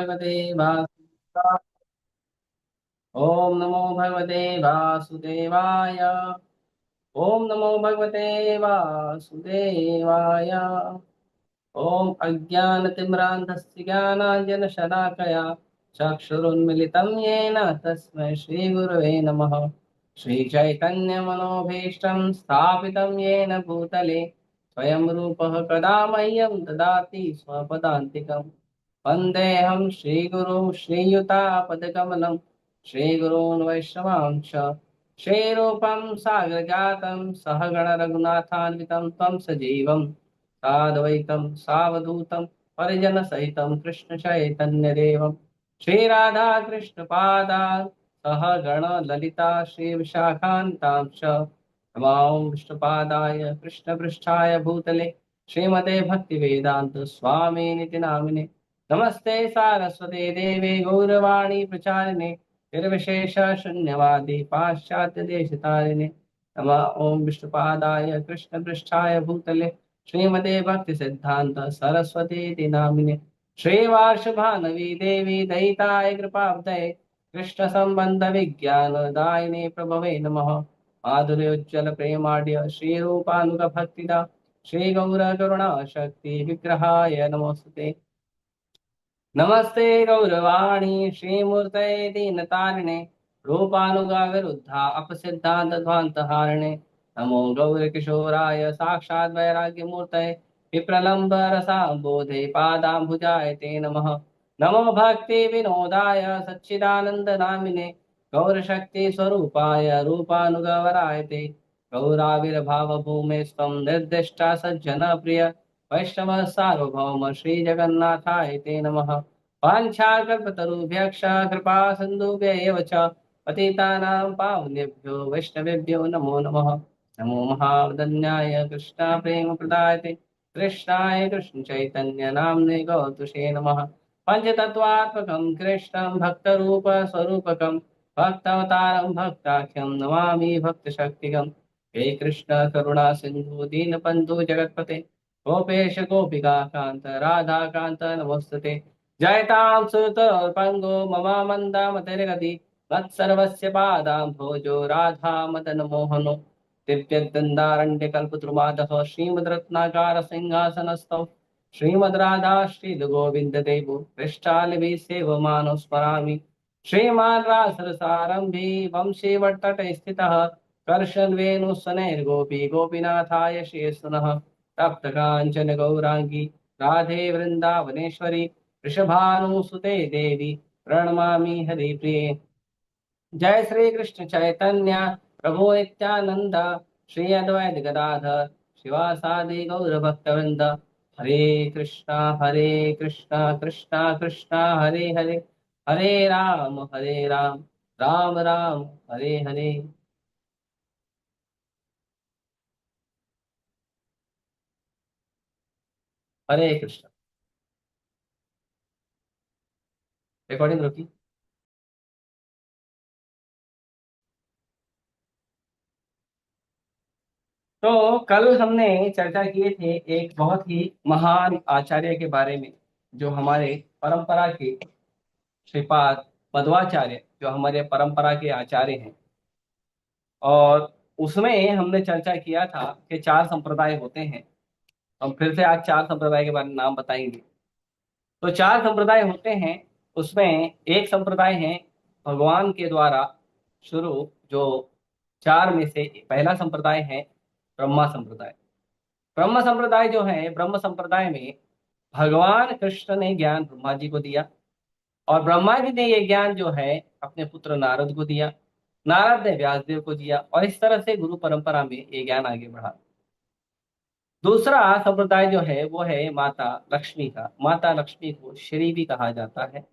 भगवते वासुदेवाय। ओम नमो भगवते वासुदेवाय। ओम नमो भगवते वासुदेवाय। ओम अज्ञानतिम्रान्धस्य ज्ञानाञ्जनशलाकया चक्षुरुन्मिलितं येन तस्मै श्रीगुरवे नमः। श्रीचैतन्यमनोभीष्टं स्थापितं येन भूतले स्वयं रूपः कदा मह्यं ददाति स्वपदान्तिकम्। वन्देऽहं श्रीगुरुं श्रीयुतापदकमलं श्रीगुरून् वैष्णवांश श्रीरूपं सागरजातं सहगण रघुनाथान्वितं त्वं सजीवम् साद्वैतं सावधूतं परिजनसहितं कृष्णचैतन्यदेवं श्रीराधा कृष्णपादान् सह गण ललिता श्रीविशाखान्तांश नमां विष्णुपादाय कृष्णपृष्ठाय भूतले श्रीमते भक्तिवेदान्त स्वामिनिति नामिने। नमस्ते सारस्वते देवे गौरवाणी प्रचारिणे निर्विशेष शून्यवादी पाश्चात्य देशतारिणे। नमः ओं विष्णुपादाय कृष्णपृष्ठाय भूतले श्रीमते भक्ति सिद्धांत सरस्वती नामिने। श्रीवार्षभानवी देवी दयिताय कृपाब्धये कृष्ण संबंध विज्ञान दायिने प्रभवे नमः। माधुर्योज्ज्वल प्रेमाढ्य श्रीरूपानुग भक्तिदा श्री गौर करुणा शक्ति विग्रहाय नमोस्तुते। नमस्ते गौरवाणी श्रीमूर्तये दीनतारिणे रूपानुगाविरुद्धा अपसिद्धांत ध्वान्तहारिणे। नमो गौरकिशोराय साक्षात् वैराग्यमूर्तये विप्रलम्ब रसाम्बोधे पादाम्बुजाय ते नमः। नमो भक्ति विनोदाय सच्चिदानंद नामिने गौरशक्ति स्वरूपाय रूपानुगवराय ते। गौराविर्भाव भूमे स्वं निर्दिष्टा सज्जन प्रिय वैष्णव सार्वभौम श्री जगन्नाथाय ते नमः। वाञ्छाकल्पतरुभ्यश्च कृपा सिन्धुभ्य एव च पतितानां पावनेभ्यो वैष्णवेभ्यो नमो नमः। नमो महावदन्याय कृष्णा प्रेम प्रदायते कृष्णाय कृष्ण चैतन्य नाम्ने गौतुषे नमः। पंचतत्वात्मकं कृष्णं भक्तरूप स्वरूपकं भक्तावतारं भक्ताख्यं नमामि भक्तशक्तिकं। हे कृष्ण करुणा सिंधु दीनबंधु जगत्पते गोपेश गोपिका कांत राधा कांत नमोस्तुते। जयतां सुतपंगो मम मंदा मतिर्गति तत्सर्वस्य पादां भोजो राधा मदन मोहनो दिव्यगन्धारण्यकल्पद्रुमादः श्रीमद्रत्नाकार सिंहासनस्थौ श्रीमद् राधा श्रीगोविन्द देवो पृष्ठालभि सेवमानो स्मरामि। श्रीमान् रासरसारम्भी वंशीवट्टटे स्थितः कर्षन् वेणुसनैर्गोपी गोपीनाथाय शेषनः। तप्तकाञ्चन गौराङ्गी राधे वृन्दावनेश्वरी वृषभानुसुते देवी प्रणमामि हरिप्रिये। जय श्री कृष्ण चैतन्य प्रभु नित्यानंद श्री अद्वैत गदाधर शिवासादि गौर भक्तवृंद। हरे कृष्णा कृष्णा कृष्णा हरे हरे हरे राम राम राम हरे हरे। हरे कृष्ण। रिकॉर्डिंग रुकी। तो कल हमने चर्चा किए थे एक बहुत ही महान आचार्य के बारे में जो हमारे परंपरा के श्रीपाद मध्वाचार्य जो हमारे परंपरा के आचार्य हैं। और उसमें हमने चर्चा किया था कि चार संप्रदाय होते हैं। हम फिर से आज चार संप्रदाय के बारे में नाम बताएंगे। तो चार संप्रदाय होते हैं। उसमें एक संप्रदाय है भगवान के द्वारा शुरू, जो चार में से पहला संप्रदाय है ब्रह्मा संप्रदाय। ब्रह्म संप्रदाय जो है, ब्रह्म संप्रदाय में भगवान कृष्ण ने ज्ञान ब्रह्मा जी को दिया और ब्रह्मा जी ने ये ज्ञान जो है अपने पुत्र नारद को दिया। नारद ने व्यासदेव को दिया और इस तरह से गुरु परंपरा में ये ज्ञान आगे बढ़ा। दूसरा संप्रदाय जो है वो है माता लक्ष्मी का। माता लक्ष्मी को श्री भी कहा जाता है।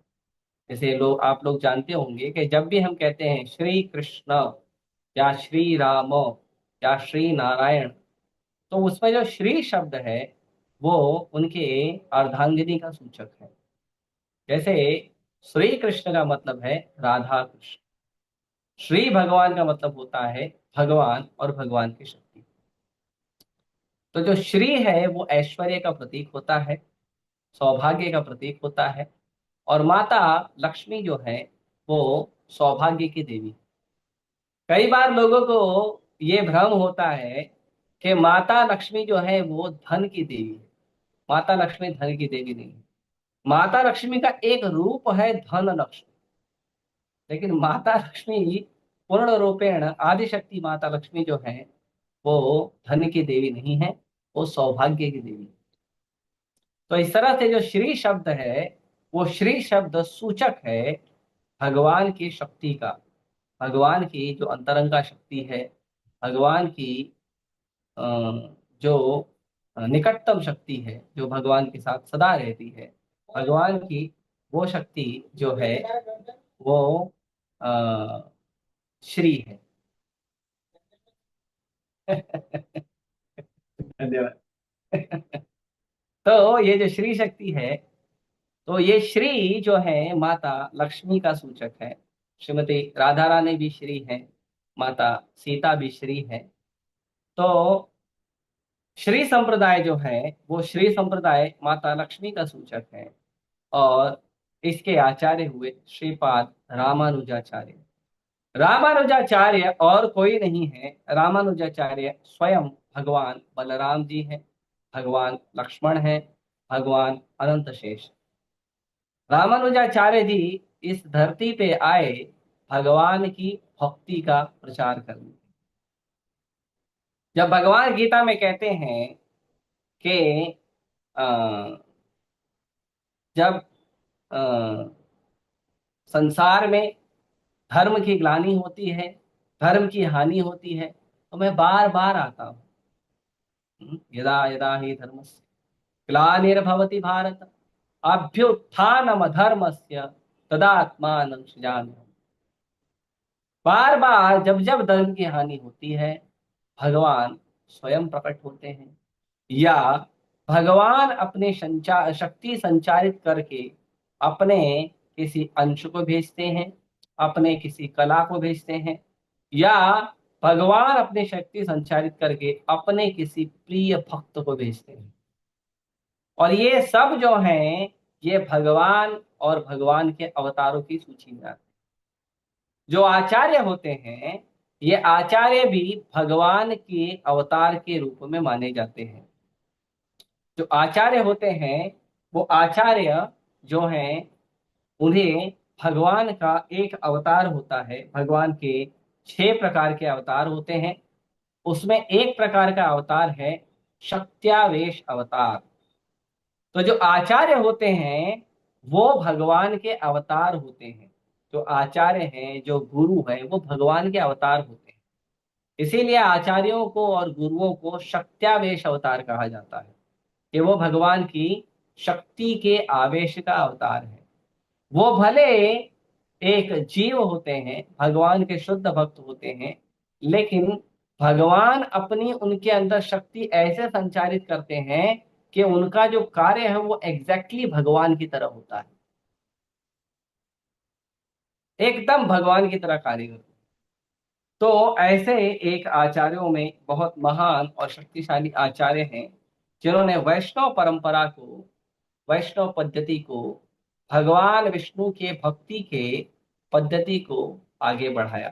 जैसे लोग, आप लोग जानते होंगे कि जब भी हम कहते हैं श्री कृष्ण या श्री राम या श्री नारायण, तो उसमें जो श्री शब्द है वो उनके अर्धांगिनी का सूचक है। जैसे श्री कृष्ण का मतलब है राधा कृष्ण, श्री भगवान का मतलब होता है भगवान और भगवान की शक्ति। तो जो श्री है वो ऐश्वर्य का प्रतीक होता है, सौभाग्य का प्रतीक होता है। और माता लक्ष्मी जो है वो सौभाग्य की देवी। कई बार लोगों को ये भ्रम होता है कि माता लक्ष्मी जो है वो धन की देवी है। माता लक्ष्मी धन की देवी नहीं है। माता लक्ष्मी का एक रूप है धन लक्ष्मी, लेकिन माता लक्ष्मी पूर्ण रूपेण आदिशक्ति माता लक्ष्मी जो है वो धन की देवी नहीं है, वो सौभाग्य की देवी है। तो इस तरह से जो श्री शब्द है वो श्री शब्द सूचक है भगवान की शक्ति का, भगवान की जो अंतरंगा शक्ति है, भगवान की अ, जो निकटतम शक्ति है, जो भगवान के साथ सदा रहती है, भगवान की वो शक्ति जो है वो अ, श्री है। धन्यवाद। तो ये जो श्री शक्ति है, तो ये श्री जो है माता लक्ष्मी का सूचक है। श्रीमती राधा रानी भी श्री है, माता सीता भी श्री है। तो श्री संप्रदाय जो है वो श्री संप्रदाय माता लक्ष्मी का सूचक है। और इसके आचार्य हुए श्रीपाद रामानुजाचार्य। रामानुजाचार्य और कोई नहीं है, रामानुजाचार्य स्वयं भगवान बलराम जी हैं, भगवान लक्ष्मण हैं, भगवान अनंत शेष। रामानुजाचार्य जी इस धरती पे आए भगवान की भक्ति का प्रचार करने। जब भगवान गीता में कहते हैं कि अ, जब अ, संसार में धर्म की ग्लानि होती है, धर्म की हानि होती है, तो मैं बार बार आता हूँ। यदा यदा ही धर्मस्य ग्लानिर्भवति भारत अभ्युत्थानम धर्मस्य तदात्मानं सृजाम्यहम्। बार बार जब जब धर्म की हानि होती है, भगवान स्वयं प्रकट होते हैं, या भगवान अपने संचार शक्ति संचारित करके अपने किसी अंश को भेजते हैं, अपने किसी कला को भेजते हैं, या भगवान अपनी शक्ति संचारित करके अपने किसी प्रिय भक्त को भेजते हैं। और ये सब जो हैं ये भगवान और भगवान के अवतारों की सूची में आते हैं। जो आचार्य होते हैं ये आचार्य भी भगवान के अवतार के रूप में माने जाते हैं। जो आचार्य होते हैं वो आचार्य जो हैं उन्हें भगवान का एक अवतार होता है। भगवान के 6 प्रकार के अवतार होते हैं, उसमें एक प्रकार का अवतार है शक्त्यावेश अवतार। तो जो आचार्य होते हैं वो भगवान के अवतार होते हैं। जो आचार्य हैं, जो गुरु हैं, वो भगवान के अवतार होते हैं। इसीलिए आचार्यों को और गुरुओं को शक्त्यावेश अवतार कहा जाता है कि वो भगवान की शक्ति के आवेश का अवतार है। वो भले एक जीव होते हैं, भगवान के शुद्ध भक्त होते हैं, लेकिन भगवान अपनी उनके अंदर शक्ति ऐसे संचारित करते हैं कि उनका जो कार्य है वो एग्जैक्टली भगवान की तरह होता है, एकदम भगवान की तरह कार्य करते हैं। तो ऐसे एक आचार्यों में बहुत महान और शक्तिशाली आचार्य हैं जिन्होंने वैष्णव परंपरा को, वैष्णव पद्धति को, भगवान विष्णु के भक्ति के पद्धति को आगे बढ़ाया।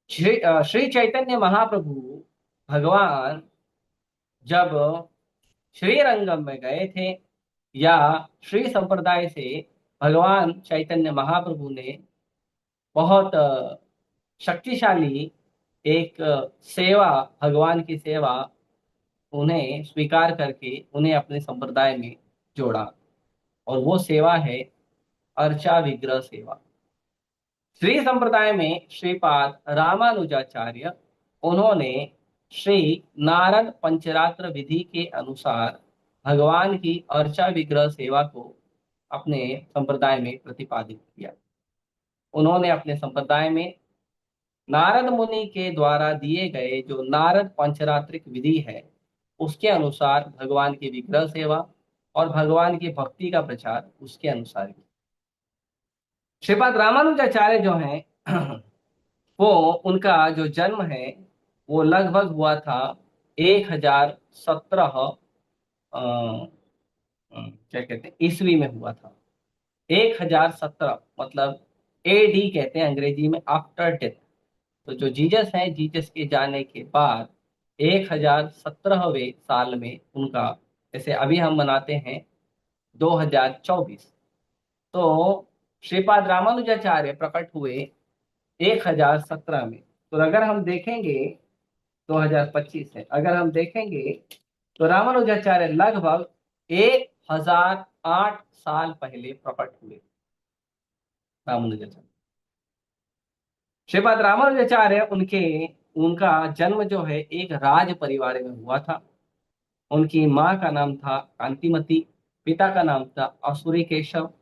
श्री चैतन्य महाप्रभु भगवान जब श्रीरंगम में गए थे, या श्री संप्रदाय से भगवान चैतन्य महाप्रभु ने बहुत शक्तिशाली एक सेवा, भगवान की सेवा उन्हें स्वीकार करके उन्हें अपने संप्रदाय में जोड़ा। और वो सेवा है अर्चा विग्रह सेवा। श्री संप्रदाय में श्रीपाद रामानुजाचार्य उन्होंने श्री नारद पंचरात्र विधि के अनुसार भगवान की अर्चा विग्रह सेवा को अपने संप्रदाय में प्रतिपादित किया। उन्होंने अपने संप्रदाय में नारद मुनि के द्वारा दिए गए जो नारद पंचरात्रिक विधि है उसके अनुसार भगवान की विग्रह सेवा और भगवान की भक्ति का प्रचार उसके अनुसार किया। श्रीपाद रामानुजाचार्य जो हैं वो, उनका जो जन्म है वो लगभग हुआ था 1017 क्या कहते हैं ईस्वी में हुआ था। 1017 मतलब AD कहते हैं अंग्रेजी में, आफ्टर डेथ। तो जो जीसस है, जीसस के जाने के बाद 1017वें साल में उनका, जैसे अभी हम मनाते हैं 2024, तो श्रीपाद रामानुजाचार्य प्रकट हुए 1017 में। तो अगर हम देखेंगे, 2025 है, अगर हम देखेंगे तो रामानुजाचार्य लगभग 1008 साल पहले प्रकट हुए। रामानुजाचार्य, श्रीपाद रामानुजाचार्य, उनके उनका जन्म जो है एक राज परिवार में हुआ था। उनकी माँ का नाम था कांतिमती, पिता का नाम था असुरी केशव।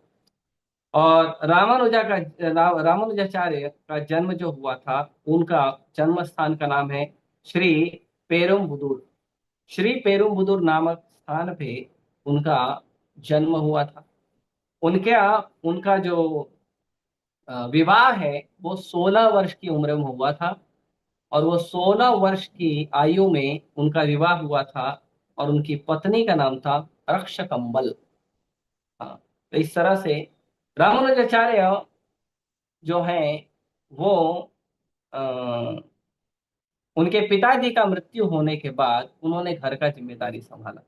और रामानुजाचार्य का जन्म जो हुआ था, उनका जन्म स्थान का नाम है श्री पेरुम्बुदूर। श्री पेरुम्बुदूर नामक स्थान पे उनका जन्म हुआ था। उनका जो विवाह है वो 16 वर्ष की उम्र में हुआ था। और वो 16 वर्ष की आयु में उनका विवाह हुआ था। और उनकी पत्नी का नाम था रक्षकम्बल। हाँ, तो इस तरह से रामानुजाचार्य जो है वो अ, उनके पिताजी का मृत्यु होने के बाद उन्होंने घर का जिम्मेदारी संभाला।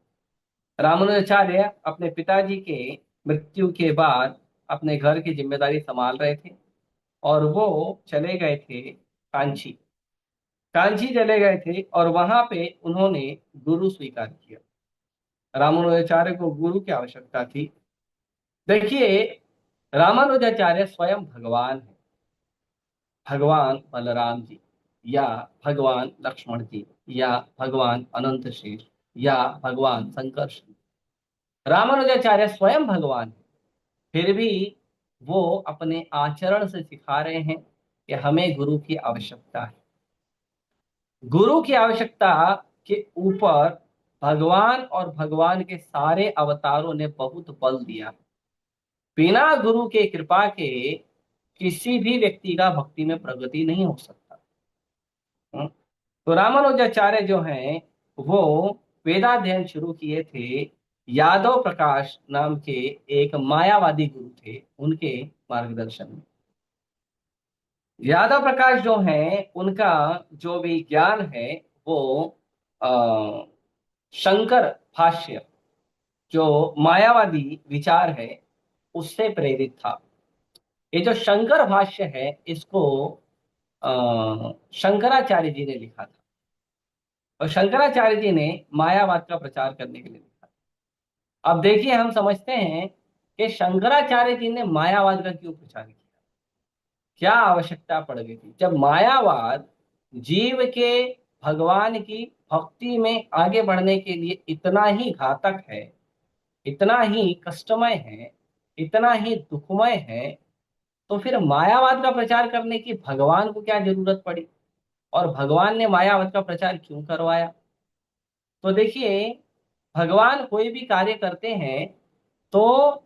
रामानुजाचार्य अपने पिताजी के मृत्यु के बाद अपने घर की जिम्मेदारी संभाल रहे थे। और वो चले गए थे कांची। कांची चले गए थे और वहां पे उन्होंने गुरु स्वीकार किया। रामानुजाचार्य को गुरु की आवश्यकता थी। देखिए, रामानुजाचार्य स्वयं भगवान है। भगवान बलराम जी, या भगवान लक्ष्मण जी, या भगवान अनंत शेष, या भगवान संकर्षण। रामानुजाचार्य स्वयं भगवान है। फिर भी वो अपने आचरण से सिखा रहे हैं कि हमें गुरु की आवश्यकता है। गुरु की आवश्यकता के ऊपर भगवान और भगवान के सारे अवतारों ने बहुत बल दिया। बिना गुरु के कृपा के किसी भी व्यक्ति का भक्ति में प्रगति नहीं हो सकता। हम्म। तो रामानुजाचार्य जो हैं वो वेदाध्ययन शुरू किए थे। यादव प्रकाश नाम के एक मायावादी गुरु थे, उनके मार्गदर्शन में। यादव प्रकाश जो हैं उनका जो भी ज्ञान है वो अ, शंकर भाष्य, जो मायावादी विचार है, उससे प्रेरित था। ये जो शंकर भाष्य है इसको शंकराचार्य जी ने लिखा था। और शंकराचार्य जी ने मायावाद का प्रचार करने के लिए लिखा। अब देखिए, हम समझते हैं कि शंकराचार्य जी ने मायावाद का क्यों प्रचार किया, क्या आवश्यकता पड़ गई थी, जब मायावाद जीव के भगवान की भक्ति में आगे बढ़ने के लिए इतना ही घातक है, इतना ही कष्टमय है, इतना ही दुखमय है, तो फिर मायावाद का प्रचार करने की भगवान को क्या जरूरत पड़ी, और भगवान ने मायावाद का प्रचार क्यों करवाया। तो देखिए, भगवान कोई भी कार्य करते हैं तो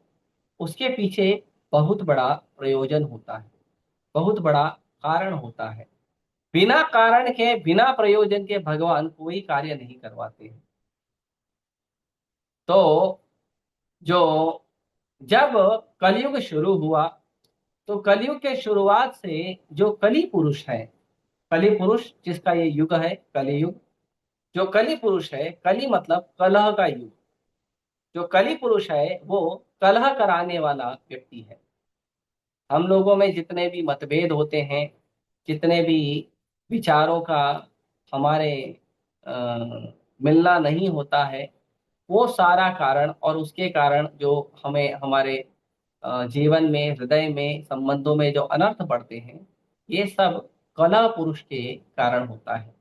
उसके पीछे बहुत बड़ा प्रयोजन होता है, बहुत बड़ा कारण होता है। बिना कारण के, बिना प्रयोजन के भगवान कोई कार्य नहीं करवाते हैं। तो जो जब कलयुग शुरू हुआ, तो कलयुग के शुरुआत से जो कली पुरुष है, कली पुरुष जिसका ये युग है कलियुग, जो कली पुरुष है, कली मतलब कलह का युग, जो कली पुरुष है वो कलह कराने वाला व्यक्ति है। हम लोगों में जितने भी मतभेद होते हैं, जितने भी विचारों का हमारे मिलना नहीं होता है, वो सारा कारण, और उसके कारण जो हमें हमारे जीवन में, हृदय में, संबंधों में जो अनर्थ पड़ते हैं, ये सब कलह पुरुष के कारण होता है।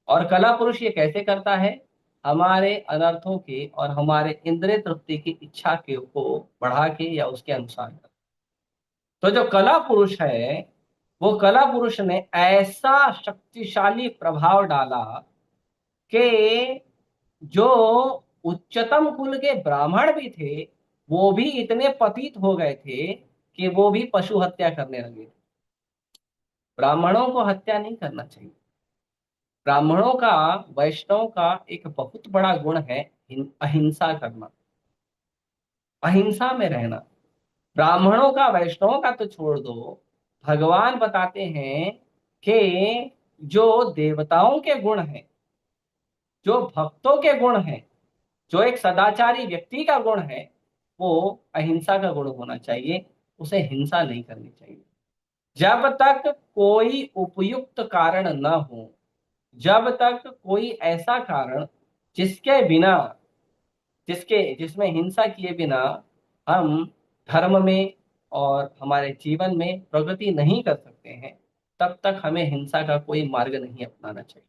और कला पुरुष ये कैसे करता है, हमारे अनर्थों के और हमारे इंद्रिय तृप्ति की इच्छा के को बढ़ा के या उसके अनुसार। तो जो कला पुरुष है, वो कला पुरुष ने ऐसा शक्तिशाली प्रभाव डाला कि जो उच्चतम कुल के ब्राह्मण भी थे, वो भी इतने पतित हो गए थे कि वो भी पशु हत्या करने लगे। ब्राह्मणों को हत्या नहीं करना चाहिए। ब्राह्मणों का, वैष्णव का एक बहुत बड़ा गुण है अहिंसा करना, अहिंसा में रहना। ब्राह्मणों का वैष्णवों का तो छोड़ दो, भगवान बताते हैं कि जो देवताओं के गुण हैं, जो भक्तों के गुण हैं, जो एक सदाचारी व्यक्ति का गुण है, वो अहिंसा का गुण होना चाहिए। उसे हिंसा नहीं करनी चाहिए। जब तक कोई उपयुक्त कारण न हो, जब तक कोई ऐसा कारण जिसके बिना, जिसमें हिंसा किए बिना हम धर्म में और हमारे जीवन में प्रगति नहीं कर सकते हैं, तब तक हमें हिंसा का कोई मार्ग नहीं अपनाना चाहिए।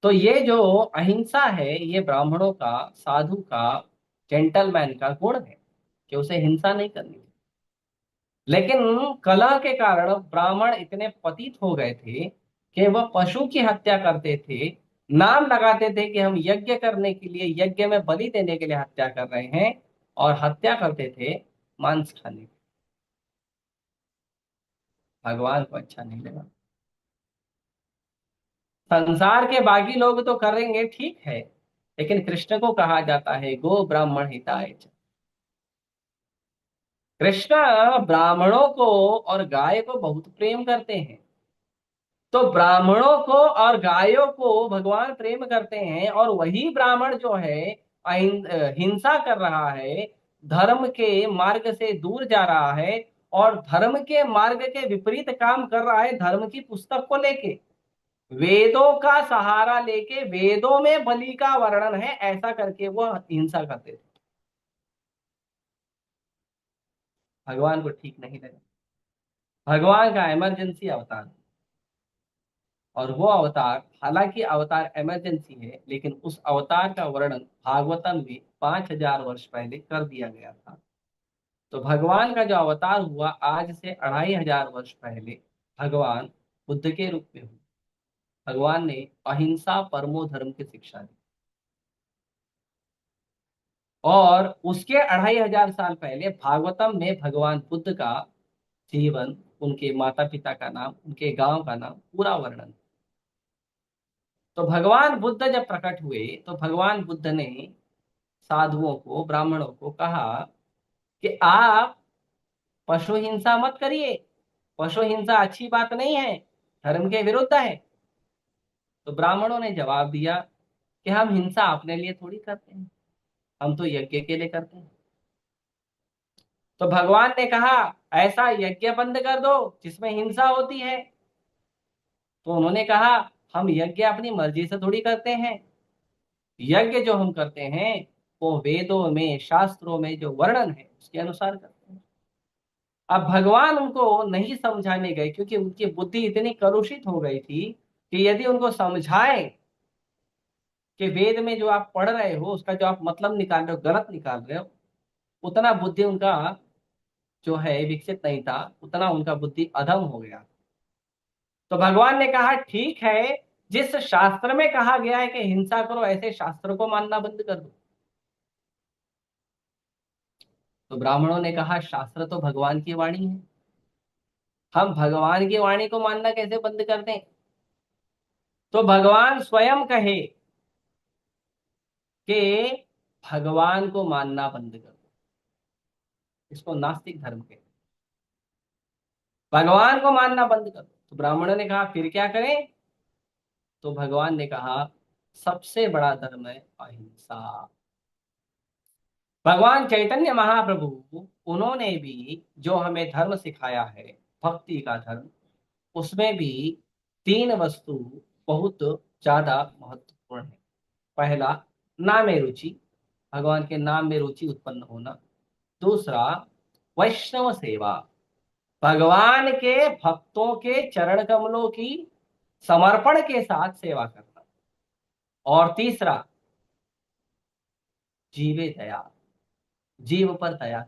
तो ये जो अहिंसा है, ये ब्राह्मणों का, साधु का, जेंटलमैन का गुण है कि उसे हिंसा नहीं करनी चाहिए। लेकिन कलह के कारण ब्राह्मण इतने पतित हो गए थे कि वह पशु की हत्या करते थे, नाम लगाते थे कि हम यज्ञ करने के लिए, यज्ञ में बलि देने के लिए हत्या कर रहे हैं, और हत्या करते थे मांस खाने के। भगवान को अच्छा नहीं लगा। संसार के बाकी लोग तो करेंगे, ठीक है, लेकिन कृष्ण को कहा जाता है गो ब्राह्मण हिताय च। कृष्ण ब्राह्मणों को और गाय को बहुत प्रेम करते हैं। तो ब्राह्मणों को और गायों को भगवान प्रेम करते हैं, और वही ब्राह्मण जो है हिंसा कर रहा है, धर्म के मार्ग से दूर जा रहा है, और धर्म के मार्ग के विपरीत काम कर रहा है, धर्म की पुस्तक को लेके, वेदों का सहारा लेके, वेदों में बलि का वर्णन है ऐसा करके वो हिंसा करते थे। भगवान को ठीक नहीं लगा। भगवान का इमरजेंसी अवतार, और वो अवतार, हालांकि अवतार इमरजेंसी है, लेकिन उस अवतार का वर्णन भागवतम में 5,000 वर्ष पहले कर दिया गया था। तो भगवान का जो अवतार हुआ आज से 2,500 वर्ष पहले, भगवान बुद्ध के रूप में हुआ। भगवान ने अहिंसा परमो धर्म की शिक्षा दी, और उसके 2,500 साल पहले भागवतम में भगवान बुद्ध का जीवन, उनके माता पिता का नाम, उनके गांव का नाम, पूरा वर्णन। तो भगवान बुद्ध जब प्रकट हुए, तो भगवान बुद्ध ने साधुओं को, ब्राह्मणों को कहा कि आप पशु हिंसा मत करिए, पशु हिंसा अच्छी बात नहीं है, धर्म के विरुद्ध है। तो ब्राह्मणों ने जवाब दिया कि हम हिंसा अपने लिए थोड़ी करते हैं, हम तो यज्ञ के लिए करते हैं। तो भगवान ने कहा ऐसा यज्ञ बंद कर दो जिसमें हिंसा होती है। तो उन्होंने कहा हम यज्ञ अपनी मर्जी से थोड़ी करते हैं, यज्ञ जो हम करते हैं वो वेदों में, शास्त्रों में जो वर्णन है उसके अनुसार करते हैं। अब भगवान उनको नहीं समझाने गए, क्योंकि उनकी बुद्धि इतनी कलुषित हो गई थी कि यदि उनको समझाएं कि वेद में जो आप पढ़ रहे हो उसका जो आप मतलब निकाल रहे हो गलत निकाल रहे हो, उतना बुद्धि उनका जो है विकसित नहीं था, उतना उनका बुद्धि अधम हो गया। तो भगवान ने कहा ठीक है, जिस शास्त्र में कहा गया है कि हिंसा करो, ऐसे शास्त्र को मानना बंद कर दो। तो ब्राह्मणों ने कहा शास्त्र तो भगवान की वाणी है, हम भगवान की वाणी को मानना कैसे बंद कर दें। तो भगवान स्वयं कहे कि भगवान को मानना बंद कर दो। इसको नास्तिक धर्म कहते हैं। भगवान को मानना बंद कर दो। तो ब्राह्मणों ने कहा फिर क्या करें। तो भगवान ने कहा सबसे बड़ा धर्म है अहिंसा। भगवान चैतन्य महाप्रभु, उन्होंने भी जो हमें धर्म सिखाया है, भक्ति का धर्म, उसमें भी 3 वस्तु बहुत ज्यादा महत्वपूर्ण है। पहला, नाम में रुचि, भगवान के नाम में रुचि उत्पन्न होना। दूसरा, वैष्णव सेवा, भगवान के भक्तों के चरण कमलों की समर्पण के साथ सेवा करना। और तीसरा, जीवे दया, जीव पर दया।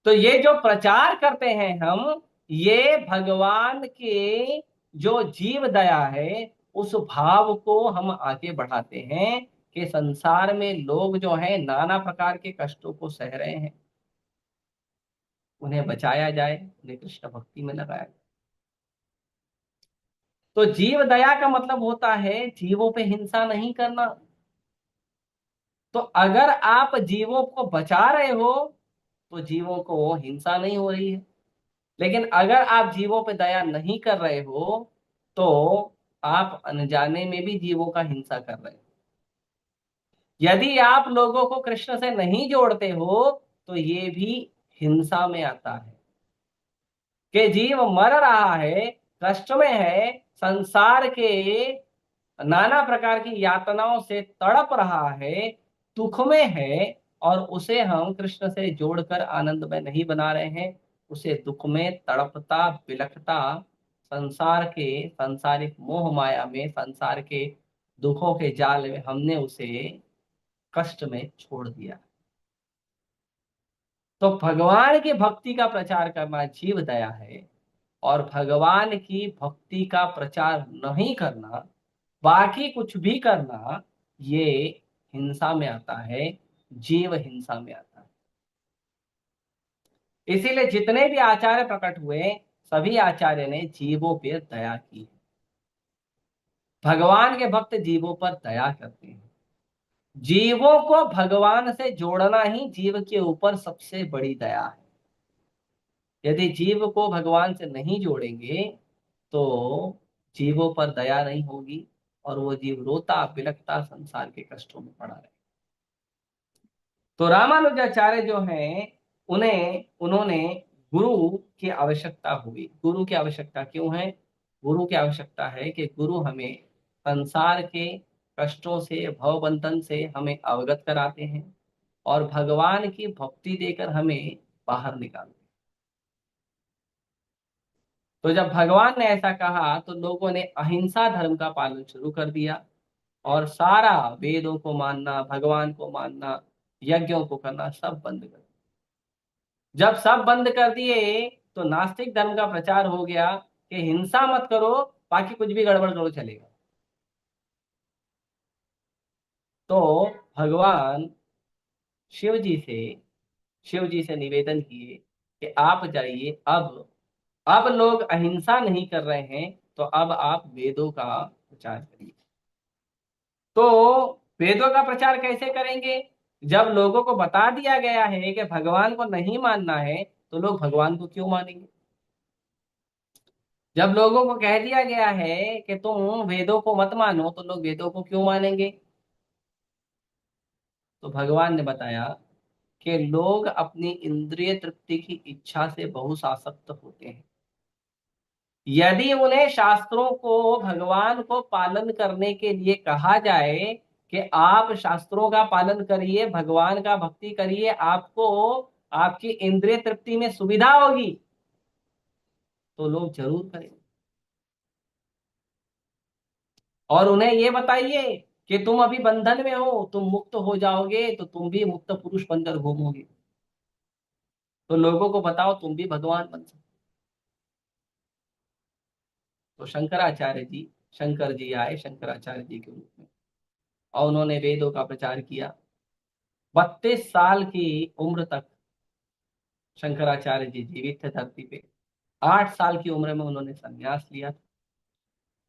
तो ये जो प्रचार करते हैं हम, ये भगवान के जो जीव दया है, उस भाव को हम आगे बढ़ाते हैं कि संसार में लोग जो है नाना प्रकार के कष्टों को सह रहे हैं, उन्हें बचाया जाए, उन्हें कृष्ण भक्ति में लगाया जाए। तो जीव दया का मतलब होता है जीवों पे हिंसा नहीं करना। तो अगर आप जीवों को बचा रहे हो तो जीवों को हिंसा नहीं हो रही है। लेकिन अगर आप जीवों पे दया नहीं कर रहे हो तो आप अनजाने में भी जीवों का हिंसा कर रहे हो। यदि आप लोगों को कृष्ण से नहीं जोड़ते हो तो ये भी हिंसा में आता है कि जीव मर रहा है, कष्ट में है, संसार के नाना प्रकार की यातनाओं से तड़प रहा है, दुख में है, और उसे हम कृष्ण से जोड़कर आनंद में नहीं बना रहे हैं। उसे दुख में तड़पता बिलखता संसार के सांसारिक मोह माया में, संसार के दुखों के जाल में हमने उसे कष्ट में छोड़ दिया। तो भगवान की भक्ति का प्रचार करना जीव दया है, और भगवान की भक्ति का प्रचार नहीं करना, बाकी कुछ भी करना, ये हिंसा में आता है, जीव हिंसा में आता है। इसीलिए जितने भी आचार्य प्रकट हुए सभी आचार्य ने जीवों पर दया की। भगवान के भक्त जीवों पर दया करते हैं। जीवों को भगवान से जोड़ना ही जीव के ऊपर सबसे बड़ी दया है। यदि जीव को भगवान से नहीं जोड़ेंगे तो जीवों पर दया नहीं होगी, और वो जीव रोता बिलखता संसार के कष्टों में पड़ा रहे। तो रामानुजाचार्य जो हैं, उन्होंने गुरु की आवश्यकता हुई। गुरु की आवश्यकता क्यों है? गुरु की आवश्यकता है कि गुरु हमें संसार के कष्टों से, भवबंधन से हमें अवगत कराते हैं और भगवान की भक्ति देकर हमें बाहर निकालते हैं। तो जब भगवान ने ऐसा कहा तो लोगों ने अहिंसा धर्म का पालन शुरू कर दिया और सारा वेदों को मानना, भगवान को मानना, यज्ञों को करना सब बंद कर दिया। जब सब बंद कर दिए तो नास्तिक धर्म का प्रचार हो गया कि हिंसा मत करो, बाकी कुछ भी गड़बड़ करो चलेगा। तो भगवान शिव जी से शिव जी से निवेदन किए कि आप जाइए, अब लोग अहिंसा नहीं कर रहे हैं तो अब आप वेदों का प्रचार करिए। तो वेदों का प्रचार कैसे करेंगे? जब लोगों को बता दिया गया है कि भगवान को नहीं मानना है तो लोग भगवान को क्यों मानेंगे? जब लोगों को कह दिया गया है कि तुम वेदों को मत मानो तो लोग वेदों को क्यों मानेंगे? तो भगवान ने बताया कि लोग अपनी इंद्रिय तृप्ति की इच्छा से बहुत आसक्त होते हैं। यदि उन्हें शास्त्रों को, भगवान को पालन करने के लिए कहा जाए कि आप शास्त्रों का पालन करिए, भगवान का भक्ति करिए, आपको आपकी इंद्रिय तृप्ति में सुविधा होगी, तो लोग जरूर करेंगे। और उन्हें ये बताइए कि तुम अभी बंधन में हो, तुम मुक्त हो जाओगे तो तुम भी मुक्त पुरुष बनकर घूमोगे, तो लोगों को बताओ तुम भी भगवान बन सकते। तो शंकर जी आए शंकराचार्य जी के रूप में, और उन्होंने वेदों का प्रचार किया। 32 साल की उम्र तक शंकराचार्य जी जीवित थे धरती पे। 8 साल की उम्र में उन्होंने संन्यास लिया था,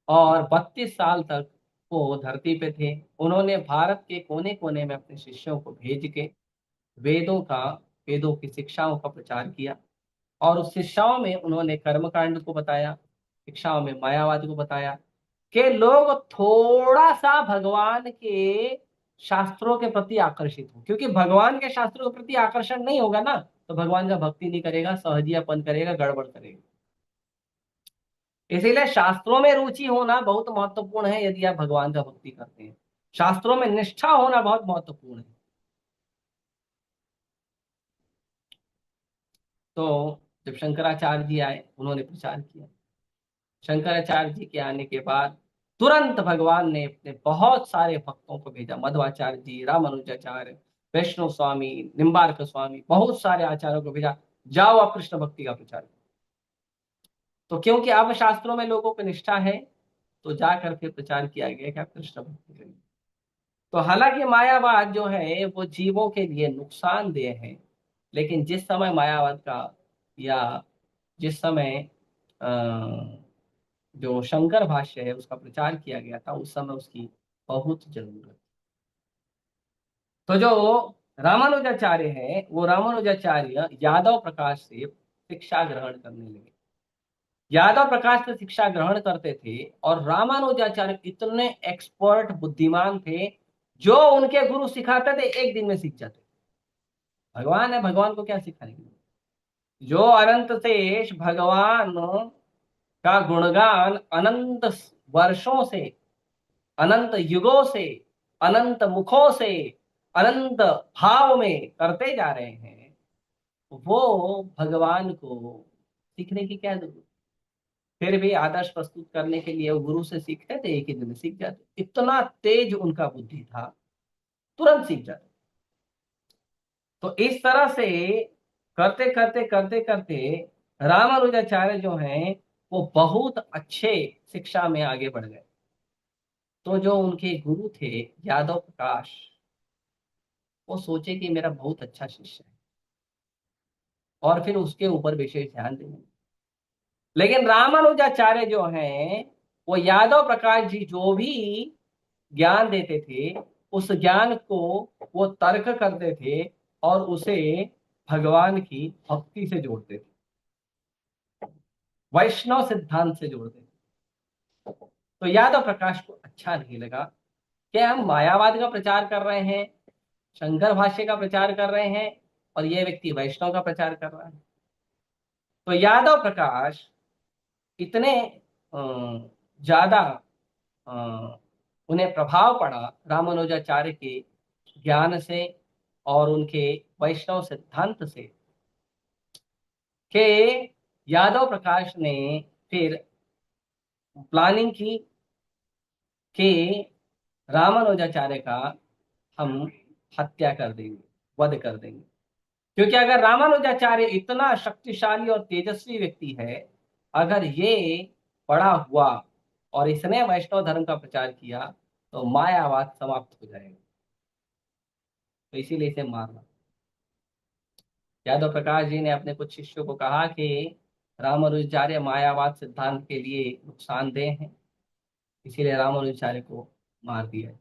और 32 साल तक वो धरती पे थे। उन्होंने भारत के कोने कोने में अपने शिष्यों को भेज के वेदों का वेदों की शिक्षाओं का प्रचार किया। और उस शिक्षाओं में उन्होंने कर्मकांड को बताया, शिक्षाओं में मायावाद को बताया, कि लोग थोड़ा सा भगवान के शास्त्रों के प्रति आकर्षित हो। क्योंकि भगवान के शास्त्रों के प्रति आकर्षण नहीं होगा ना तो भगवान का भक्ति नहीं करेगा, सहजियापन करेगा, गड़बड़ करेगा। इसीलिए शास्त्रों में रुचि होना बहुत महत्वपूर्ण है यदि आप भगवान का भक्ति करते हैं। शास्त्रों में निष्ठा होना बहुत महत्वपूर्ण है। तो जब शंकराचार्य जी आए उन्होंने प्रचार किया। शंकराचार्य जी के आने के बाद तुरंत भगवान ने अपने बहुत सारे भक्तों को भेजा। मध्वाचार्य जी, रामानुजाचार्य, वैष्णव स्वामी, निम्बार्क स्वामी, बहुत सारे आचार्यों को भेजा, जाओ आप कृष्ण भक्ति का प्रचार करो। तो क्योंकि अब शास्त्रों में लोगों को निष्ठा है तो जाकर के प्रचार किया गया कि आप कृष्ण भक्ति करें। तो हालांकि मायावाद जो है वो जीवों के लिए नुकसानदेह है, लेकिन जिस समय मायावाद का, या जिस समय जो शंकर भाष्य है उसका प्रचार किया गया था, उस समय उसकी बहुत जरूरत। तो जो रामानुजाचार्य है वो रामानुजाचार्य यादव प्रकाश से शिक्षा ग्रहण करने लगे। यादव प्रकाश से शिक्षा ग्रहण करते थे और रामानुजाचार्य इतने एक्सपर्ट बुद्धिमान थे, जो उनके गुरु सिखाते थे एक दिन में सीख जाते। भगवान है, भगवान को क्या सिखाएंगे? जो अनंत शेष भगवान का गुणगान अनंत वर्षों से, अनंत युगों से, अनंत मुखों से, अनंत भाव में करते जा रहे हैं, वो भगवान को सीखने की क्या जरूरत? फिर भी आदर्श प्रस्तुत करने के लिए वो गुरु से सीखते थे, एक ही दिन में सीख जाते। इतना तेज उनका बुद्धि था, तुरंत सीख जाते। तो इस तरह से करते करते करते करते रामानुजाचार्य जो हैं वो बहुत अच्छे शिक्षा में आगे बढ़ गए। तो जो उनके गुरु थे यादव प्रकाश, वो सोचे कि मेरा बहुत अच्छा शिष्य है और फिर उसके ऊपर विशेष ध्यान देंगे। लेकिन रामानुजाचार्य जो हैं वो यादव प्रकाश जी जो भी ज्ञान देते थे, उस ज्ञान को वो तर्क करते थे और उसे भगवान की भक्ति से जोड़ते थे, वैष्णव सिद्धांत से जोड़ते थे। तो यादव प्रकाश को अच्छा नहीं लगा कि हम मायावाद का प्रचार कर रहे हैं, शंकर भाष्य का प्रचार कर रहे हैं, और यह व्यक्ति वैष्णव का प्रचार कर रहा है। तो यादव प्रकाश इतने ज्यादा उन्हें प्रभाव पड़ा रामानुजाचार्य के ज्ञान से और उनके वैष्णव सिद्धांत से, कि यादव प्रकाश ने फिर प्लानिंग की कि रामानुजाचार्य का हम हत्या कर देंगे, वध कर देंगे। क्योंकि अगर रामानुजाचार्य इतना शक्तिशाली और तेजस्वी व्यक्ति है, अगर ये पड़ा हुआ और इसने वैष्णव धर्म का प्रचार किया, तो मायावाद समाप्त हो जाएगा। तो इसीलिए इसे मारना। यादव प्रकाश जी ने अपने कुछ शिष्यों को कहा कि रामानुजाचार्य मायावाद सिद्धांत के लिए नुकसानदेह हैं, इसीलिए रामानुजाचार्य को मार दिया।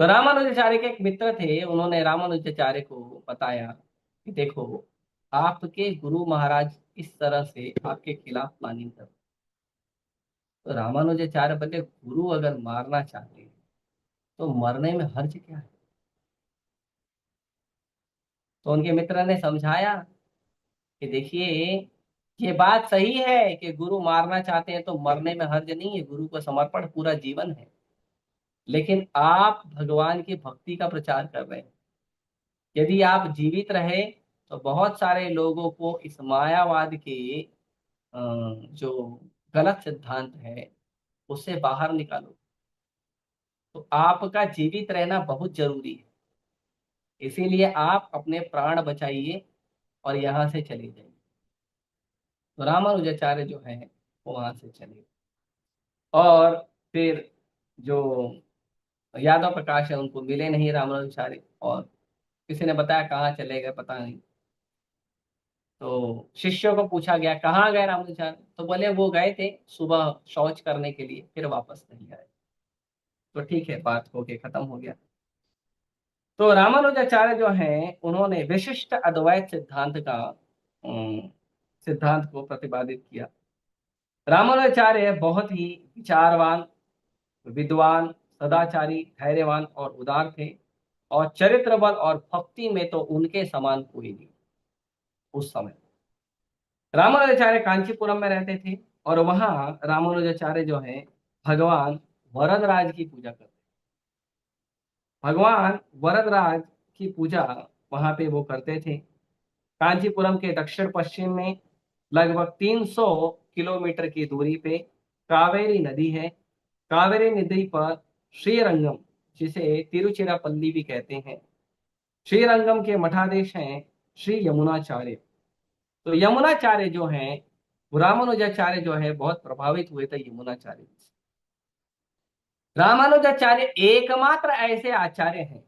तो रामानुजाचार्य के एक मित्र थे, उन्होंने रामानुजाचार्य को बताया कि देखो, आपके गुरु महाराज इस तरह से आपके खिलाफ प्लानिंग कर। तो रामानुजाचार्य बोले, गुरु अगर मारना चाहते हैं तो मरने में हर्ज क्या है? तो उनके मित्र ने समझाया कि देखिए, ये बात सही है कि गुरु मारना चाहते हैं तो मरने में हर्ज नहीं है, गुरु का समर्पण पूरा जीवन है। लेकिन आप भगवान की भक्ति का प्रचार कर रहे हैं, यदि आप जीवित रहे तो बहुत सारे लोगों को इस मायावाद के जो गलत सिद्धांत है उससे बाहर निकालो। तो आपका जीवित रहना बहुत जरूरी है, इसीलिए आप अपने प्राण बचाइए और यहाँ से चले जाइए। तो रामानुजाचार्य जो है वो वहां से चले। और फिर जो यादव प्रकाश है उनको मिले नहीं रामानुजाचार्य, और किसी ने बताया कहाँ चले गए पता नहीं। तो शिष्यों को पूछा गया कहाँ गए रामानुजाचार्य, तो बोले वो गए थे सुबह शौच करने के लिए, फिर वापस नहीं आए। तो ठीक है, बात हो के खत्म हो गया। तो रामानुजाचार्य जो हैं उन्होंने विशिष्ट अद्वैत सिद्धांत का सिद्धांत को प्रतिपादित किया। रामानुजाचार्य बहुत ही विचारवान, विद्वान, सदाचारी, धैर्यवान और उदार थे, और चरित्र बल और भक्ति में तो उनके समान कोई नहीं उस समय। रामानुजाचार्य कांचीपुरम में रहते थे और वहां रामानुजाचार्य जो है भगवान वरदराज की पूजा करते। भगवान वरदराज की पूजा वहां पे वो करते थे। कांचीपुरम के दक्षिण पश्चिम में लगभग 300 किलोमीटर की दूरी पे कावेरी नदी है। कावेरी नदी पर श्रीरंगम, जिसे तिरुचिरापल्ली भी कहते हैं, श्रीरंगम के मठाधीश हैं श्री यमुनाचार्य। तो यमुनाचार्य जो हैं, रामानुजाचार्य जो है बहुत प्रभावित हुए थे यमुनाचार्य से। रामानुजाचार्य एकमात्र ऐसे आचार्य हैं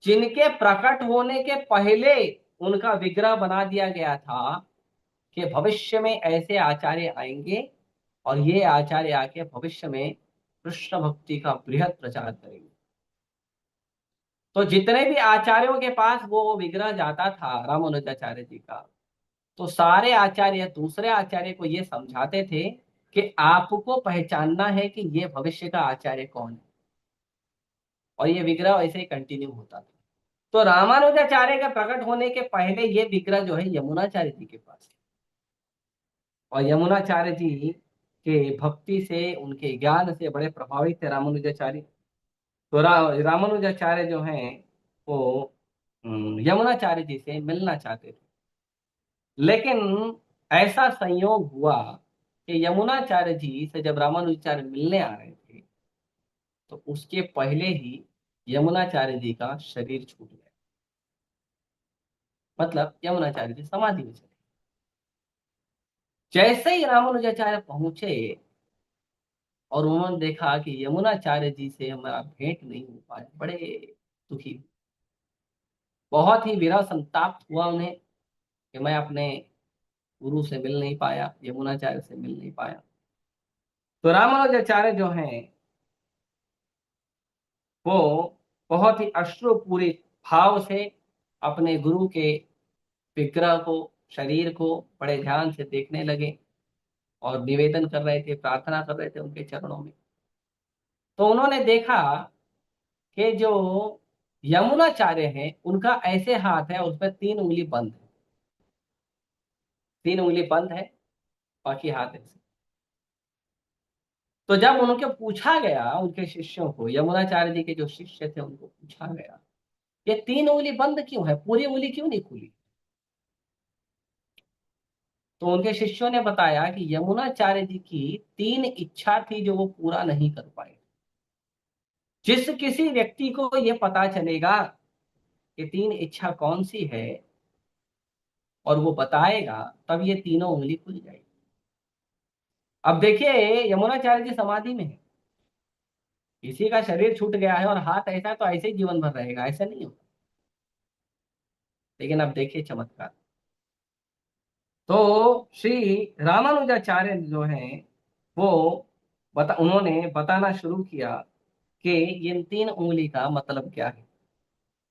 जिनके प्रकट होने के पहले उनका विग्रह बना दिया गया था कि भविष्य में ऐसे आचार्य आएंगे और ये आचार्य आके भविष्य में कृष्ण भक्ति का बृहद प्रचार करेंगे। तो जितने भी आचार्यों के पास वो विग्रह जाता था रामानुजाचार्य जी का, तो सारे आचार्य दूसरे आचार्य को ये समझाते थे कि आपको पहचानना है कि ये भविष्य का आचार्य कौन है, और ये विग्रह ऐसे ही कंटिन्यू होता था। तो रामानुजाचार्य का प्रकट होने के पहले ये विग्रह जो है यमुनाचार्य जी के पास है। और यमुनाचार्य जी के भक्ति से, उनके ज्ञान से बड़े प्रभावित थे रामानुजाचार्य। तो रामानुजाचार्य जो हैं वो यमुनाचार्य जी से मिलना चाहते थे। लेकिन ऐसा संयोग हुआ कि यमुनाचार्य जी से जब रामानुजाचार्य मिलने आ रहे थे, तो उसके पहले ही यमुनाचार्य जी का शरीर छूट गया। मतलब यमुनाचार्य जी समाधि में चले। जैसे ही रामानुजाचार्य पहुंचे और उन्होंने देखा कि यमुनाचार्य जी से हमारा भेंट नहीं हो पाया, बड़े दुखी, बहुत ही विरह संताप हुआ उन्हें कि मैं अपने गुरु से मिल नहीं पाया, यमुनाचार्य से मिल नहीं पाया। तो रामानुजाचार्य जो हैं वो बहुत ही अश्रुपूरित भाव से अपने गुरु के विग्रह को, शरीर को बड़े ध्यान से देखने लगे और निवेदन कर रहे थे, प्रार्थना कर रहे थे उनके चरणों में। तो उन्होंने देखा कि जो यमुनाचार्य हैं उनका ऐसे हाथ है, उसमें 3 उंगली बंद है, 3 उंगली बंद है, बाकी हाथ ऐसे। तो जब उनके पूछा गया, उनके शिष्यों को, यमुनाचार्य जी के जो शिष्य थे उनको पूछा गया ये 3 उंगली बंद क्यों है, पूरी उंगली क्यों नहीं खुली? तो उनके शिष्यों ने बताया कि यमुनाचार्य जी की 3 इच्छा थी जो वो पूरा नहीं कर पाए। जिस किसी व्यक्ति को ये पता चलेगा कि 3 इच्छा कौन सी है और वो बताएगा, तब ये तीनों उंगली खुल जाएगी। अब देखिए, यमुनाचार्य जी समाधि में है, किसी का शरीर छूट गया है और हाथ ऐसा है तो ऐसे ही जीवन भर रहेगा, ऐसा नहीं होगा। लेकिन अब देखिए चमत्कार। तो श्री रामानुजाचार्य जो हैं वो उन्होंने बताना शुरू किया कि इन 3 उंगली का मतलब क्या है।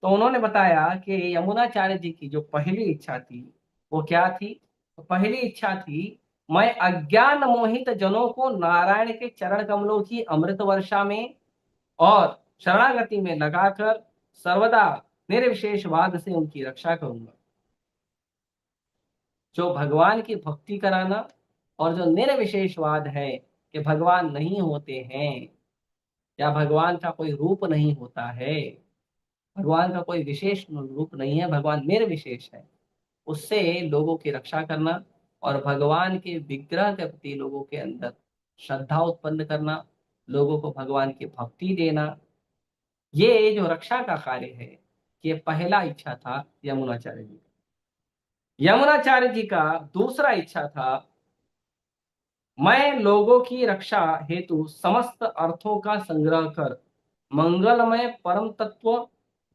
तो उन्होंने बताया कि यमुनाचार्य जी की जो पहली इच्छा थी वो क्या थी। तो पहली इच्छा थी, मैं अज्ञान मोहित जनों को नारायण के चरण कमलों की अमृत वर्षा में और शरणागति में लगाकर सर्वदा निर्विशेषवाद से उनकी रक्षा करूंगा। जो भगवान की भक्ति कराना और जो निर्विशेषवाद है कि भगवान नहीं होते हैं या भगवान का कोई रूप नहीं होता है, भगवान का कोई विशेष रूप नहीं है, भगवान निर्विशेष है, उससे लोगों की रक्षा करना और भगवान के विग्रह के प्रति लोगों के अंदर श्रद्धा उत्पन्न करना, लोगों को भगवान की भक्ति देना, ये जो रक्षा का कार्य है, ये पहला इच्छा था यमुनाचार्य जी का। यमुनाचार्य जी का दूसरा इच्छा था, मैं लोगों की रक्षा हेतु समस्त अर्थों का संग्रह कर मंगलमय परम तत्व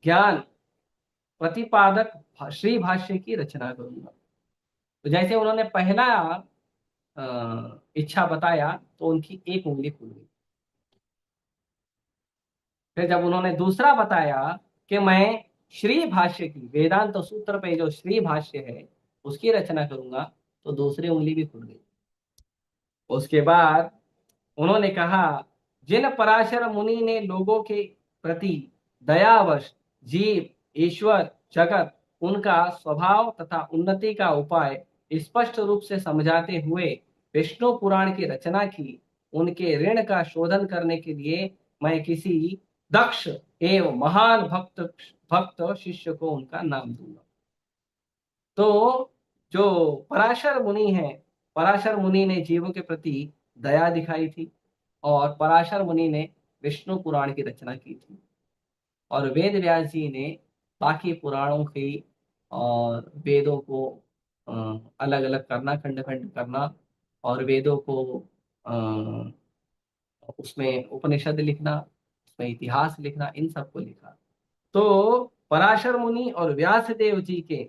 ज्ञान प्रतिपादक श्री भाष्य की रचना करूंगा। तो जैसे उन्होंने पहला इच्छा बताया तो उनकी 1 उंगली खुल गई। फिर जब उन्होंने दूसरा बताया कि मैं श्री भाष्य की, वेदांत सूत्र पे जो श्री भाष्य है उसकी रचना करूंगा, तो दूसरी उंगली भी खुल गई। उसके बाद उन्होंने कहा, जिन पराशर मुनि ने लोगों के प्रति दयावश जीव, ईश्वर, जगत, उनका स्वभाव तथा उन्नति का उपाय स्पष्ट रूप से समझाते हुए विष्णु पुराण की रचना की, उनके ऋण का शोधन करने के लिए मैं किसी दक्ष एवं महान भक्त भक्त शिष्य को उनका नाम दूंगा। तो जो पराशर मुनि है, पराशर मुनि ने जीवों के प्रति दया दिखाई थी और पराशर मुनि ने विष्णु पुराण की रचना की थी, और वेद व्यास जी ने बाकी पुराणों की और वेदों को अलग अलग करना, खंड खंड करना, और वेदों को उसमें उपनिषद लिखना, उसमें इतिहास लिखना, इन सबको लिखा। तो पराशर मुनि और व्यास देव जी के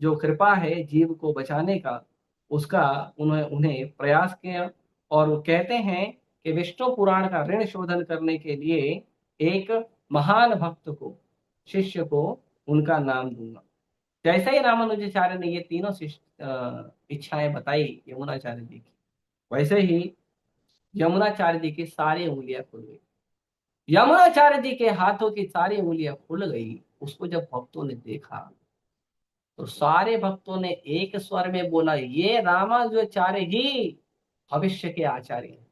जो कृपा है जीव को बचाने का, उसका उन्हें उन्हें प्रयास किया। और वो कहते हैं कि विष्णु पुराण का ऋण शोधन करने के लिए एक महान भक्त को, शिष्य को उनका नाम दूंगा। जैसे ही रामानुजाचार्य ने ये तीनों इच्छाएं बताई यमुनाचार्य जी की, वैसे ही यमुनाचार्य जी की सारी उंगलियां खुल गई। यमुनाचार्य जी के हाथों की सारी उंगलियां खुल गई। उसको जब भक्तों ने देखा तो सारे भक्तों ने एक स्वर में बोला, ये रामानुजाचार्य ही भविष्य के आचार्य हैं।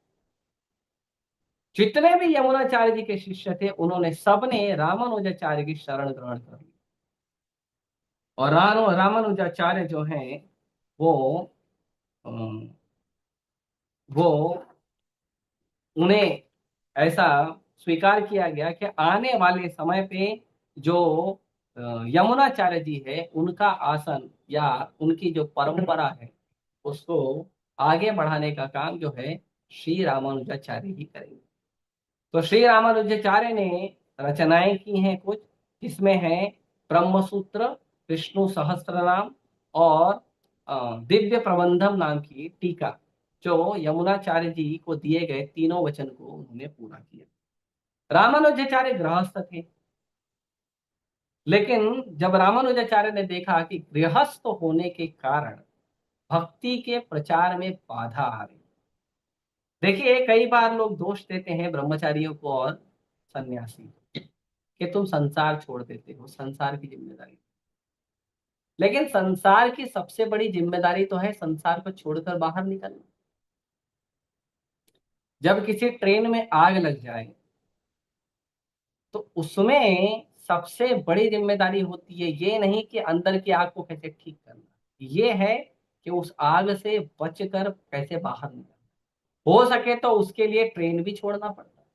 जितने भी यमुनाचार्य जी के शिष्य थे उन्होंने सबने रामानुजाचार्य की शरण ग्रहण कर ली। और रामानुजाचार्य जो हैं वो अम, वो उन्हें ऐसा स्वीकार किया गया कि आने वाले समय पे जो यमुनाचार्य जी है उनका आसन या उनकी जो परंपरा है उसको आगे बढ़ाने का काम जो है श्री रामानुजाचार्य ही करेंगे। तो श्री रामानुजाचार्य ने रचनाएं की हैं कुछ, इसमें है ब्रह्म सूत्र, विष्णु सहस्त्र नाम और दिव्य प्रबंधम नाम की टीका, जो यमुनाचार्य जी को दिए गए तीनों वचन को उन्होंने पूरा किया। रामानुजाचार्य गृहस्थ थे, लेकिन जब रामानुजाचार्य ने देखा कि गृहस्थ होने के कारण भक्ति के प्रचार में बाधा आ रही। देखिए कई बार लोग दोष देते हैं ब्रह्मचारियों को और सन्यासी को कि तुम संसार छोड़ देते हो, संसार की जिम्मेदारी। लेकिन संसार की सबसे बड़ी जिम्मेदारी तो है संसार को छोड़कर बाहर निकलना। जब किसी ट्रेन में आग लग जाए तो उसमें सबसे बड़ी जिम्मेदारी होती है ये नहीं कि अंदर की आग को कैसे ठीक करना, ये है कि उस आग से बचकर कैसे बाहर निकलना। हो सके तो उसके लिए ट्रेन भी छोड़ना पड़ता है।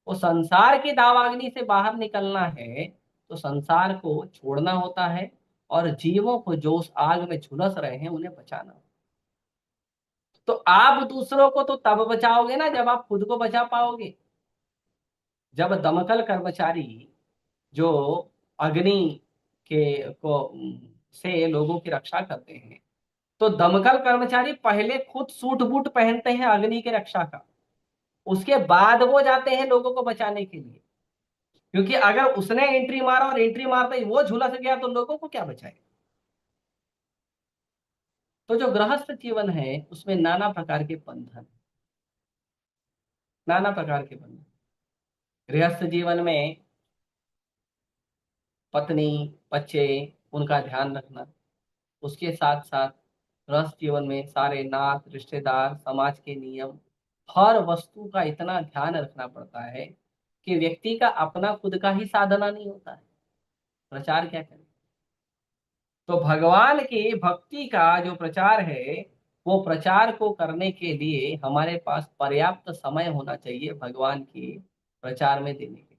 वो संसार की दावाग्नि से बाहर निकलना है तो संसार को छोड़ना होता है और जीवों को जो उस आग में झुलस रहे हैं उन्हें बचाना। तो आप दूसरों को तो तब बचाओगे ना जब आप खुद को बचा पाओगे। जब दमकल कर्मचारी जो अग्नि के को से लोगों की रक्षा करते हैं तो दमकल कर्मचारी पहले खुद सूट बूट पहनते हैं अग्नि की रक्षा का, उसके बाद वो जाते हैं लोगों को बचाने के लिए। क्योंकि अगर उसने एंट्री मारा और एंट्री मारते ही वो झुलस गया तो लोगों को क्या बचाए। तो जो गृहस्थ जीवन है उसमें नाना प्रकार के बंधन, नाना प्रकार के बंधन। गृहस्थ जीवन में पत्नी, बच्चे, उनका ध्यान रखना, उसके साथ साथ गृहस्थ जीवन में सारे नात रिश्तेदार समाज के नियम, हर वस्तु का इतना ध्यान रखना पड़ता है कि व्यक्ति का अपना खुद का ही साधना नहीं होता है, प्रचार क्या करे। तो भगवान की भक्ति का जो प्रचार है वो प्रचार को करने के लिए हमारे पास पर्याप्त समय होना चाहिए भगवान के प्रचार में देने के।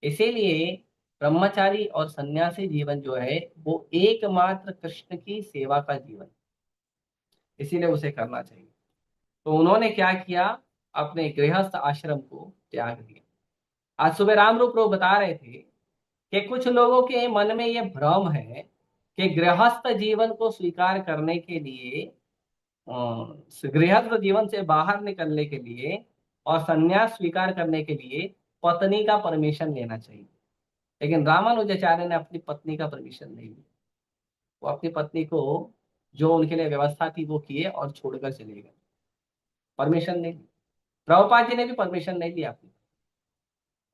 इसीलिए ब्रह्मचारी और सन्यासी जीवन जो है वो एकमात्र कृष्ण की सेवा का जीवन, इसीलिए उसे करना चाहिए। तो उन्होंने क्या किया, अपने गृहस्थ आश्रम को त्याग दिया। आज सुबह राम रूप प्रभु बता रहे थे कि कुछ लोगों के मन में यह भ्रम है कि गृहस्थ जीवन को स्वीकार करने के लिए, गृहस्थ जीवन से बाहर निकलने के लिए और संन्यास स्वीकार करने के लिए पत्नी का परमिशन लेना चाहिए। लेकिन रामानुजाचार्य ने अपनी पत्नी का परमिशन नहीं लिया। वो अपनी पत्नी को जो उनके लिए व्यवस्था थी वो किए और छोड़कर चले गए, परमिशन नहीं ली। प्रभुपाद जी ने भी परमिशन नहीं लिया अपनी।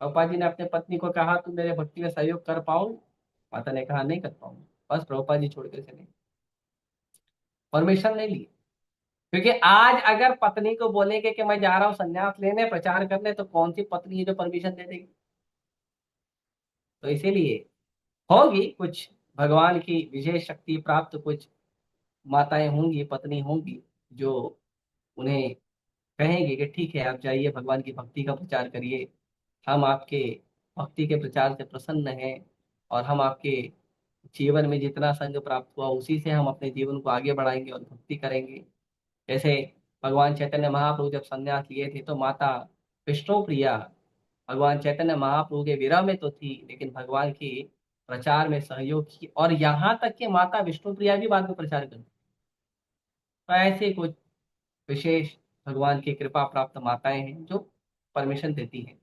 प्रभुपाद जी ने अपने पत्नी को कहा तुम मेरे भक्ति में सहयोग कर पाओ, माता ने कहा नहीं कर पाऊंगी, बस प्रभुपाद जी छोड़कर चले, परमिशन नहीं ली। क्योंकि आज अगर पत्नी को बोलेंगे कि मैं जा रहा हूँ संन्यास लेने प्रचार करने तो कौन सी पत्नी है जो परमिशन दे देगी। तो इसीलिए होगी कुछ भगवान की विशेष शक्ति प्राप्त कुछ माताएं होंगी, पत्नी होंगी जो उन्हें कहेंगे कि ठीक है आप जाइए भगवान की भक्ति का प्रचार करिए, हम आपके भक्ति के प्रचार से प्रसन्न हैं और हम आपके जीवन में जितना संग प्राप्त हुआ उसी से हम अपने जीवन को आगे बढ़ाएंगे और भक्ति करेंगे। जैसे भगवान चैतन्य महाप्रभु जब संन्यास लिए थे तो माता विष्णु प्रिया भगवान चैतन्य महाप्रभु के विरह में तो थी लेकिन भगवान की प्रचार में सहयोग की, और यहाँ तक कि माता विष्णु प्रिया भी बाद में प्रचार करती। तो ऐसे कुछ विशेष भगवान की कृपा प्राप्त माताएं हैं जो परमिशन देती हैं,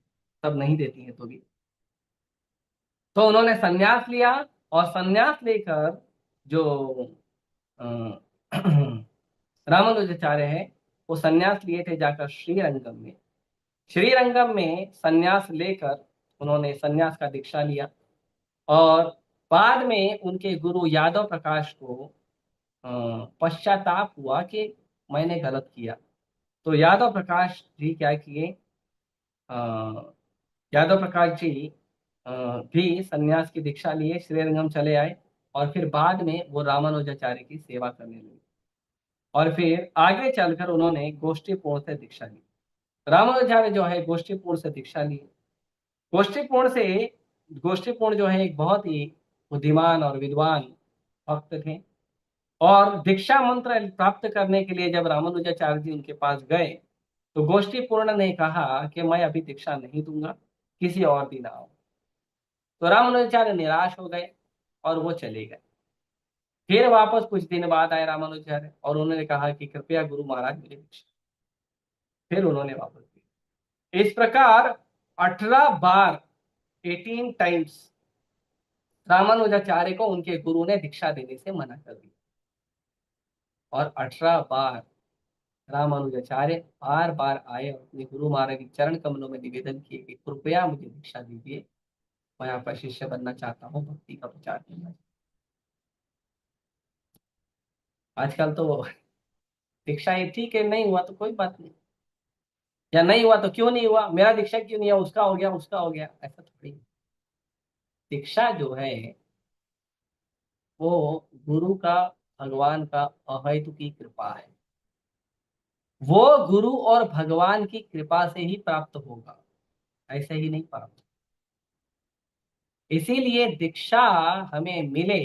सब नहीं देती हैं तो भी। तो उन्होंने संन्यास लिया, और संन्यास लेकर जो अ, रामानुजाचार्य है, वो संन्यास लिए थे जाकर श्रीरंगम में। श्रीरंगम में संन्यास लेकर उन्होंने संन्यास का दीक्षा लिया, और बाद में उनके गुरु यादव प्रकाश को अ, पश्चाताप हुआ कि मैंने गलत किया। तो यादव प्रकाश जी क्या किए, अ, यादव प्रकाश जी अ, भी संन्यास की दीक्षा लिए, श्रीरंगम चले आए, और फिर बाद में वो रामानुजाचार्य की सेवा करने लगे, और फिर आगे चलकर उन्होंने गोष्ठीपूर्ण से दीक्षा ली। रामानुजाचार्य जो है गोष्ठीपूर्ण से दीक्षा ली। गोष्ठीपूर्ण से गोष्ठीपूर्ण जो है एक बहुत ही बुद्धिमान और विद्वान भक्त थे, और दीक्षा मंत्र प्राप्त करने के लिए जब रामानुजाचार्य जी उनके पास गए, तो गोष्ठीपूर्ण ने कहा कि मैं अभी दीक्षा नहीं दूंगा, किसी और दिन आओ। तो रामानुजाचार्य निराश हो गए, और वो चले गए। फिर वापस कुछ दिन बाद आए रामानुजाचार्य, और उन्होंने कहा कि कृपया गुरु महाराज मुझे दीक्षा। फिर उन्होंने वापस दी। इस प्रकार 18 बार, 18 टाइम्स रामानुजाचार्य को उनके गुरु ने दीक्षा देने से मना कर दिया, और 18 बार रामानुजाचार्य बार बार आए और अपने गुरु महाराज के चरण कमलों में निवेदन किए कि कृपया मुझे दीक्षा दीजिए, मैं आपका शिष्य बनना चाहता हूँ, भक्ति का प्रचार करना चाहता हूं। आजकल तो दीक्षा ये ठीक है, नहीं हुआ तो कोई बात नहीं, या नहीं हुआ तो क्यों नहीं हुआ, मेरा दीक्षा क्यों नहीं हुआ, उसका हो गया, उसका हो गया, ऐसा थोड़ी। दीक्षा जो है वो गुरु का, भगवान का अहैतु की कृपा है। वो गुरु और भगवान की कृपा से ही प्राप्त होगा, ऐसे ही नहीं प्राप्त। इसीलिए दीक्षा हमें मिले,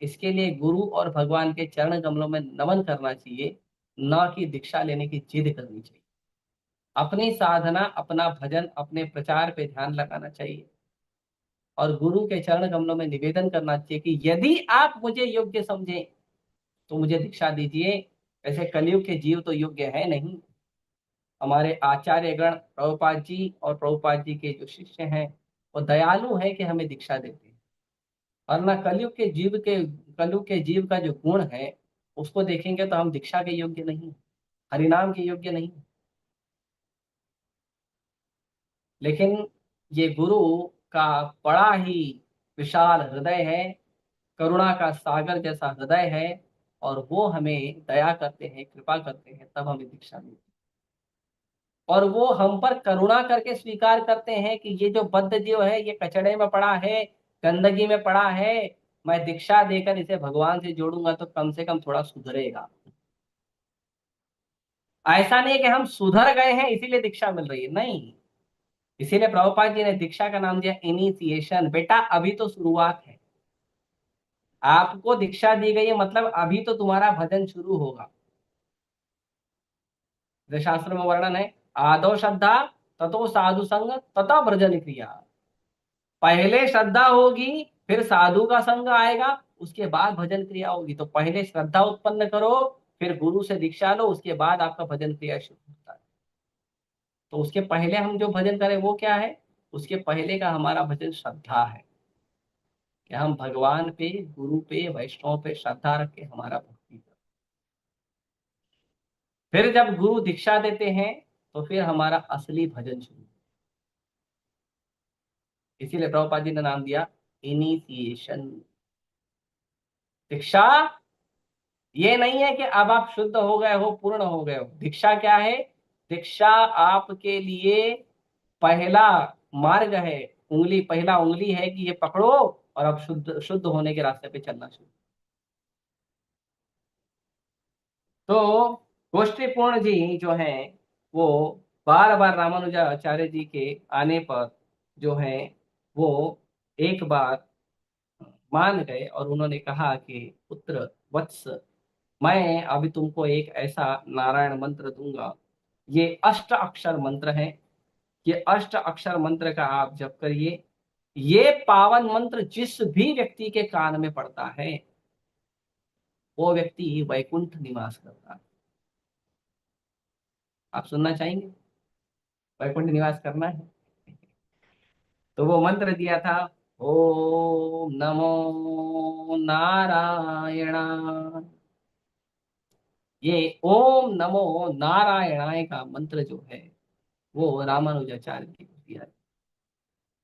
इसके लिए गुरु और भगवान के चरण कमलों में नमन करना चाहिए, न कि दीक्षा लेने की जिद करनी चाहिए। अपनी साधना, अपना भजन, अपने प्रचार पे ध्यान लगाना चाहिए, और गुरु के चरण कमलों में निवेदन करना चाहिए कि यदि आप मुझे योग्य समझें तो मुझे दीक्षा दीजिए। ऐसे कलयुग के जीव तो योग्य है नहीं। हमारे आचार्य गण प्रभुपाद जी और प्रभुपाद जी के जो शिष्य हैं, वो दयालु है कि हमें दीक्षा देते हैं। और ना कलयुग के जीव का जो गुण है, उसको देखेंगे तो हम दीक्षा के योग्य नहीं, हरिनाम के योग्य नहीं। लेकिन ये गुरु का बड़ा ही विशाल हृदय है, करुणा का सागर जैसा हृदय है, और वो हमें दया करते हैं, कृपा करते हैं, तब हमें दीक्षा मिलती है। और वो हम पर करुणा करके स्वीकार करते हैं कि ये जो बद्ध जीव है, ये कचड़े में पड़ा है, गंदगी में पड़ा है, मैं दीक्षा देकर इसे भगवान से जोड़ूंगा तो कम से कम थोड़ा सुधरेगा। ऐसा नहीं कि हम सुधर गए हैं इसीलिए दीक्षा मिल रही है, नहीं। इसीलिए प्रभुपाद जी ने दीक्षा का नाम दिया इनिशिएशन। बेटा अभी तो शुरुआत है, आपको दीक्षा दी गई है, मतलब अभी तो तुम्हारा भजन शुरू होगा। जैसे शास्त्र में वर्णन है, आदो श्रद्धा, ततो साधु संग, तथा भजन क्रिया। पहले श्रद्धा होगी, फिर साधु का संग आएगा, उसके बाद भजन क्रिया होगी। तो पहले श्रद्धा उत्पन्न करो, फिर गुरु से दीक्षा लो, उसके बाद आपका भजन क्रिया शुरू होता है। तो उसके पहले हम जो भजन करें वो क्या है, उसके पहले का हमारा भजन श्रद्धा है, कि हम भगवान पे, गुरु पे, वैष्णव पे श्रद्धा रख के हमारा भक्ति करें। फिर जब गुरु दीक्षा देते हैं, तो फिर हमारा असली भजन शुरू। इसीलिए प्रभुपाद जी ने नाम दिया इनिशिएशन। दीक्षा ये नहीं है कि अब आप शुद्ध हो गए हो, पूर्ण हो गए हो। दीक्षा क्या है, दीक्षा आपके लिए पहला मार्ग है, पहला उंगली है कि ये पकड़ो, और अब शुद्ध शुद्ध होने के रास्ते पे चलना शुरू। तो गोष्ठीपूर्ण जी जो हैं, वो बार बार रामानुजाचार्य जी के आने पर जो है, वो एक बार मान गए, और उन्होंने कहा कि पुत्र वत्स, मैं अभी तुमको एक ऐसा नारायण मंत्र दूंगा। ये 8 अक्षर मंत्र है। ये 8 अक्षर मंत्र का आप जप करिए। ये पावन मंत्र जिस भी व्यक्ति के कान में पड़ता है, वो व्यक्ति वैकुंठ निवास करता है। आप सुनना चाहेंगे, वैकुंठ निवास करना है? तो वो मंत्र दिया था, ओम नमो नारायण। ये ओम नमो नारायणाय का मंत्र जो है वो रामानुजाचार्य जी को दिया।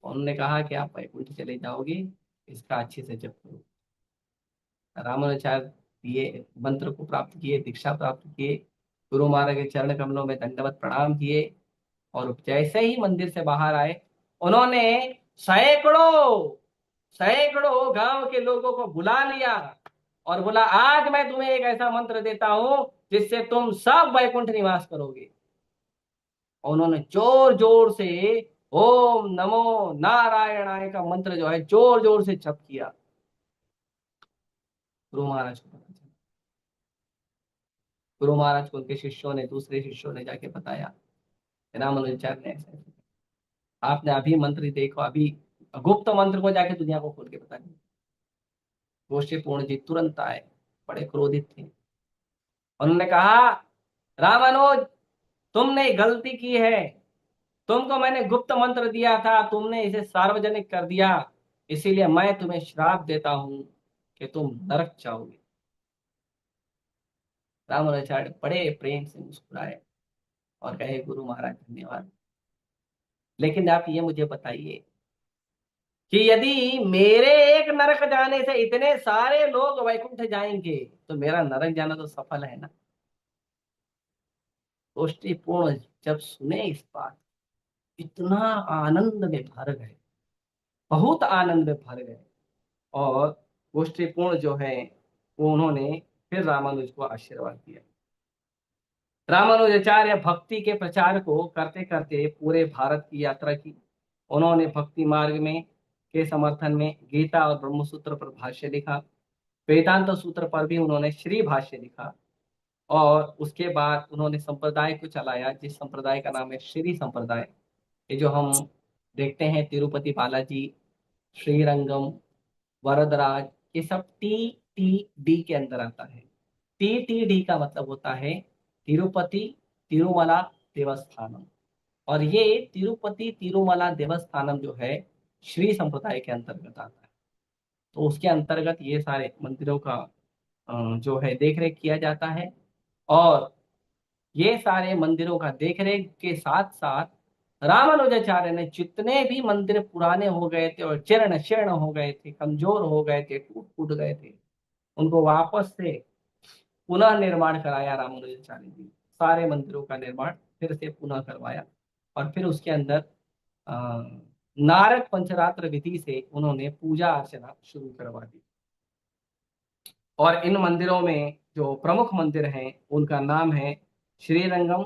उन्होंने कहा कि आप वैकुंठ चले जाओगे, इसका अच्छे से जप करो। रामानुजाचार्य ये मंत्र को प्राप्त किए, दीक्षा प्राप्त किए, गुरु महाराज के चरण कमलों में दंडवत प्रणाम किए, और जैसे ही मंदिर से बाहर आए, उन्होंने सैकड़ों सैकड़ों गांव के लोगों को बुला लिया और बोला, आज मैं तुम्हें एक ऐसा मंत्र देता हूं जिससे तुम सब वैकुंठ निवास करोगे। और उन्होंने जोर जोर से ओम नमो नारायणाय का मंत्र जो है जोर जोर से जप किया। गुरु महाराज को पता चला। गुरु महाराज को उनके शिष्यों ने, दूसरे शिष्यों ने जाके बताया, रामानुजाचार्य ने ऐसा ऐसा। आपने अभी मंत्र देखो, अभी गुप्त मंत्र को जाके दुनिया को खोल के बता दिया। गोष्ठी पूर्ण जी तुरंत आए, बड़े क्रोधित थे। उन्होंने कहा, रामानुज, तुमने गलती की है। तुमको मैंने गुप्त मंत्र दिया था, तुमने इसे सार्वजनिक कर दिया, इसीलिए मैं तुम्हें श्राप देता हूं कि तुम नरक जाओगे। रामानुजाचार्य बड़े प्रेम से मुस्कुराए और कहे, गुरु महाराज धन्यवाद। लेकिन आप ये मुझे बताइए कि यदि मेरे एक नरक जाने से इतने सारे लोग वैकुंठ जाएंगे, तो मेरा नरक जाना तो सफल है ना। गोष्ठी पूर्ण जब सुने इस बात, इतना आनंद में भर गए, बहुत आनंद में भर गए। और गोष्ठी पूर्ण जो है वो उन्होंने फिर रामानुज को आशीर्वाद दिया। रामानुजाचार्य भक्ति के प्रचार को करते करते पूरे भारत की यात्रा की। उन्होंने भक्ति मार्ग में के समर्थन में गीता और ब्रह्मसूत्र पर भाष्य लिखा। वेदांत सूत्र पर भी उन्होंने श्री भाष्य लिखा। और उसके बाद उन्होंने संप्रदाय को चलाया, जिस संप्रदाय का नाम है श्री संप्रदाय। ये जो हम देखते हैं, तिरुपति बालाजी, श्रीरंगम, वरदराज, ये सब टी टी डी के अंदर आता है। टी टी डी का मतलब होता है तिरुपति तिरुमला देवस्थानम। और ये तिरुपति तिरुमला देवस्थानम जो है श्री संप्रदाय के अंतर्गत आता है। तो उसके अंतर्गत ये सारे मंदिरों का जो है देख रेख किया जाता है। और ये सारे मंदिरों का देखरेख के साथ साथ रामानुजाचार्य ने जितने भी मंदिर पुराने हो गए थे और जीर्ण शीर्ण हो गए थे, कमजोर हो गए थे, टूट फूट गए थे, उनको वापस से पुनः निर्माण कराया रामानुजाचार्य जी। सारे मंदिरों का निर्माण फिर से पुनः करवाया। और फिर उसके अंदर अ, नारद पंचरात्र विधि से उन्होंने पूजा अर्चना शुरू करवा दी। और इन मंदिरों में जो प्रमुख मंदिर हैं उनका नाम है श्रीरंगम,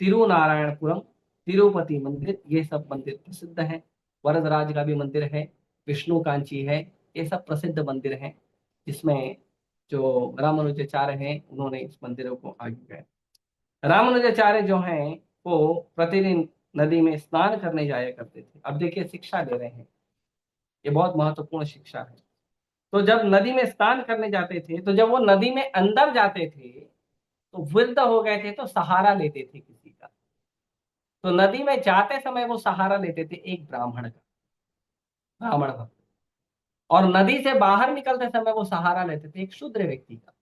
तिरुनारायणपुरम, तिरुपति मंदिर, ये सब मंदिर प्रसिद्ध हैं। वरदराज का भी मंदिर है, विष्णु कांची है, ये सब प्रसिद्ध मंदिर हैं, जिसमें जो रामानुजाचार्य हैं उन्होंने इस मंदिरों को आगे गए। रामानुजाचार्य जो हैं वो प्रतिदिन नदी में स्नान करने जाया करते थे। अब देखिए शिक्षा ले रहे हैं, ये बहुत महत्वपूर्ण शिक्षा है। तो जब नदी में स्नान करने जाते थे, तो जब वो नदी में अंदर जाते थे तो वृद्ध हो गए थे तो सहारा लेते थे किसी का। तो नदी में जाते समय वो सहारा लेते थे एक ब्राह्मण का, ब्राह्मण भक्त। और नदी से बाहर निकलते समय वो सहारा लेते थे एक शूद्र व्यक्ति का।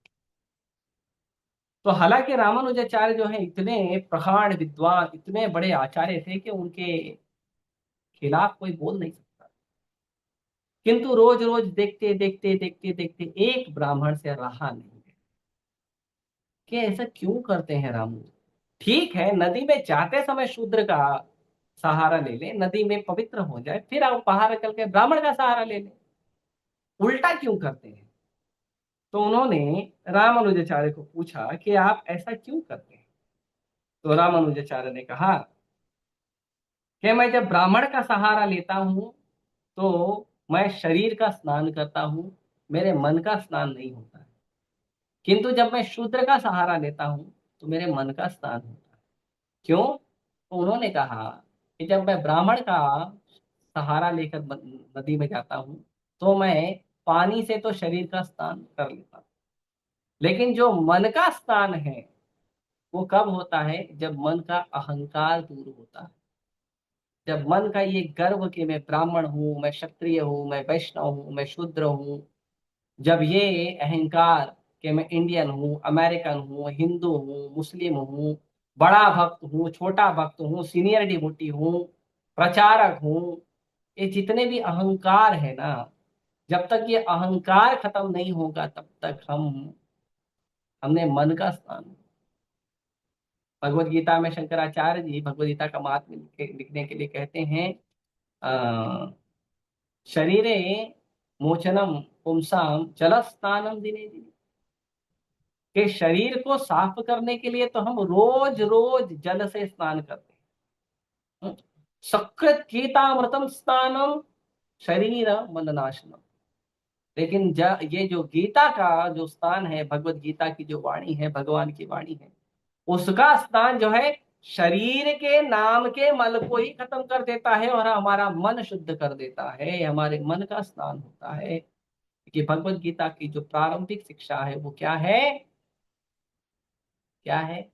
तो हालांकि रामानुजाचार्य जो है इतने प्रखाण विद्वान, इतने बड़े आचार्य थे कि उनके खिलाफ कोई बोल नहीं सकता। किंतु रोज रोज देखते देखते देखते देखते एक ब्राह्मण से रहा नहीं गया कि ऐसा क्यों करते हैं रामू। ठीक है, नदी में जाते समय शूद्र का सहारा ले ले, नदी में पवित्र हो जाए, फिर आप बाहर निकल के ब्राह्मण का सहारा ले ले, उल्टा क्यों करते हैं। तो उन्होंने रामानुजाचार्य को पूछा कि आप ऐसा क्यों करते हैं। तो रामानुजाचार्य ने कहा कि मैं जब ब्राह्मण का सहारा लेता हूं तो मैं शरीर का स्नान करता हूं, मेरे मन का स्नान नहीं होता है। किंतु जब मैं शूद्र का सहारा लेता हूं तो मेरे मन का स्नान होता है। क्यों? तो उन्होंने कहा कि जब मैं ब्राह्मण का सहारा लेकर नदी में जाता हूं तो मैं पानी से तो शरीर का स्नान कर लेता हूं, लेकिन जो मन का स्नान है वो कब होता है? जब मन का अहंकार दूर होता है, जब मन का ये गर्व कि मैं ब्राह्मण हूँ, मैं क्षत्रिय हूँ, मैं वैष्णव हूँ, मैं शूद्र हूँ, जब ये अहंकार कि मैं इंडियन हूँ, अमेरिकन हूँ, हिंदू हूँ, मुस्लिम हूँ, बड़ा भक्त हूँ, छोटा भक्त हूँ, सीनियर डिवोटी हूँ, प्रचारक हूँ, ये जितने भी अहंकार है ना, जब तक ये अहंकार खत्म नहीं होगा तब तक हमने मन का स्थान। भगवत गीता में शंकराचार्य जी भगवत गीता का महात्म्य लिखने के लिए कहते हैं, अ, शरीरे मोचनम पुंसाम जल स्नानम दिने दिने, कि शरीर को साफ करने के लिए तो हम रोज रोज जल से स्नान करते हैं। सकृत गीतामृतम स्नानम शरीर मलनाशनम। लेकिन ये जो गीता का जो स्थान है, भगवत गीता की जो वाणी है, भगवान की वाणी है, उसका स्थान जो है शरीर के नाम के मल को ही खत्म कर देता है और हमारा मन शुद्ध कर देता है, हमारे मन का स्नान होता है। कि भगवत गीता की जो प्रारंभिक शिक्षा है वो क्या है? क्या है?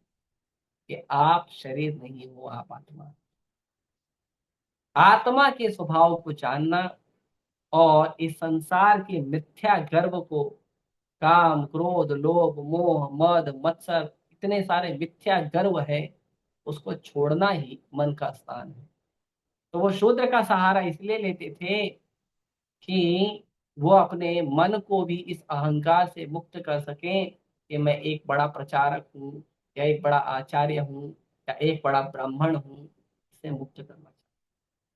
कि आप शरीर नहीं हो, आप आत्मा। आत्मा के स्वभाव को जानना और इस संसार के मिथ्या गर्व को, काम क्रोध लोभ मोह मद मत्सर, इतने सारे मिथ्या गर्व है, उसको छोड़ना ही मन का स्थान है। तो वो शूद्र का सहारा इसलिए लेते थे कि वो अपने मन को भी इस अहंकार से मुक्त कर सकें कि मैं एक बड़ा प्रचारक हूँ, या एक बड़ा आचार्य हूँ, या एक बड़ा ब्राह्मण हूँ। इससे मुक्त करना चाहिए।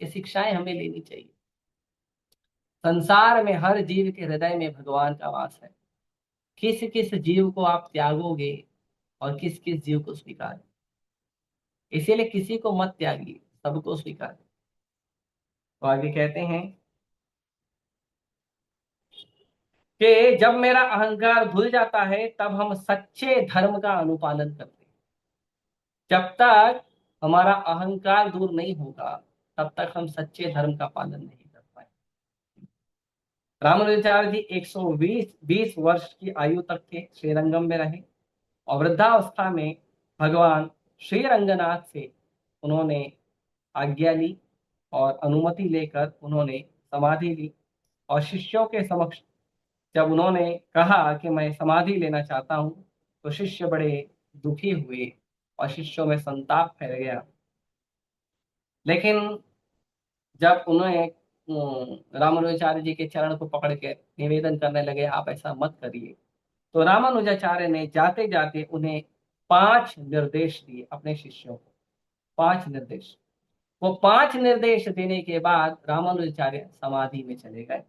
ये शिक्षाएं हमें लेनी चाहिए। संसार में हर जीव के हृदय में भगवान का वास है। किस किस जीव को आप त्यागोगे और किस किस जीव को स्वीकार। इसीलिए किसी को मत त्यागिए, सबको स्वीकार। तो आगे कहते हैं कि जब मेरा अहंकार धुल जाता है तब हम सच्चे धर्म का अनुपालन करते हैं। जब तक हमारा अहंकार दूर नहीं होगा तब तक हम सच्चे धर्म का पालन नहीं कर पाए। रामानुजाचार्य जी 120 वर्ष की आयु तक के श्रीरंगम में रहे और वृद्धावस्था में भगवान श्री रंगनाथ से उन्होंने आज्ञा ली और अनुमति लेकर उन्होंने समाधि ली। और शिष्यों के समक्ष जब उन्होंने कहा कि मैं समाधि लेना चाहता हूं, तो शिष्य बड़े दुखी हुए और शिष्यों में संताप फैल गया। लेकिन जब उन्हें रामानुजाचार्य जी के चरण को पकड़ के निवेदन करने लगे, आप ऐसा मत करिए, तो रामानुजाचार्य ने जाते जाते उन्हें 5 निर्देश दिए अपने शिष्यों को। 5 निर्देश। वो 5 निर्देश देने के बाद रामानुजाचार्य समाधि में चले गए।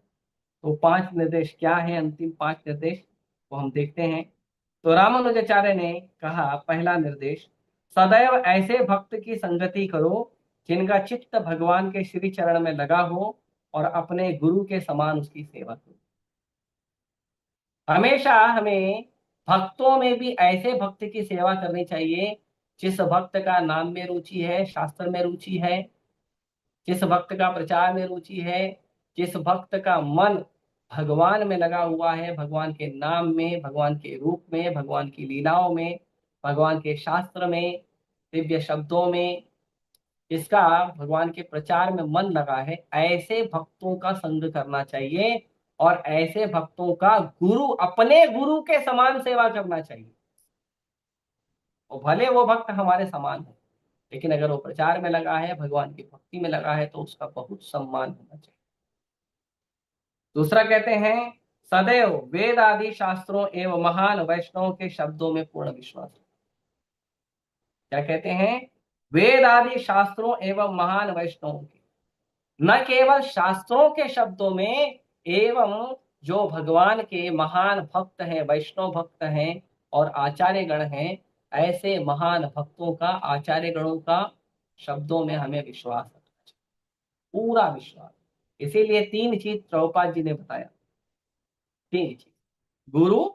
तो 5 निर्देश क्या है? अंतिम 5 निर्देश वो हम देखते हैं। तो रामानुजाचार्य ने कहा, पहला निर्देश, सदैव ऐसे भक्त की संगति करो जिनका चित्त भगवान के श्री चरण में लगा हो और अपने गुरु के समान उसकी सेवा करो। हमेशा हमें भक्तों में भी ऐसे भक्त की सेवा करनी चाहिए जिस भक्त का नाम में रुचि है, शास्त्र में रुचि है, जिस भक्त का प्रचार में रुचि है, जिस भक्त का मन भगवान में लगा हुआ है, भगवान के नाम में, भगवान के रूप में, भगवान की लीलाओं में, भगवान के शास्त्र में, दिव्य शब्दों में, जिसका भगवान के प्रचार में मन लगा है, ऐसे भक्तों का संग करना चाहिए। और ऐसे भक्तों का गुरु, अपने गुरु के समान सेवा करना चाहिए। और भले वो भक्त हमारे समान हो, लेकिन अगर वो प्रचार में लगा है, भगवान की भक्ति में लगा है, तो उसका बहुत सम्मान होना चाहिए। दूसरा कहते हैं, सदैव वेद आदि शास्त्रों एवं महान वैष्णव के शब्दों में पूर्ण विश्वास। क्या कहते हैं? वेद आदि शास्त्रों एवं महान वैष्णव के, न केवल शास्त्रों के शब्दों में, एवं जो भगवान के महान भक्त हैं, वैष्णव भक्त हैं और आचार्य गण हैं, ऐसे महान भक्तों का, आचार्य गणों का शब्दों में हमें विश्वास रखना चाहिए, पूरा विश्वास। इसीलिए 3 चीज प्रभुपाद जी ने बताया। 3 चीज, गुरु,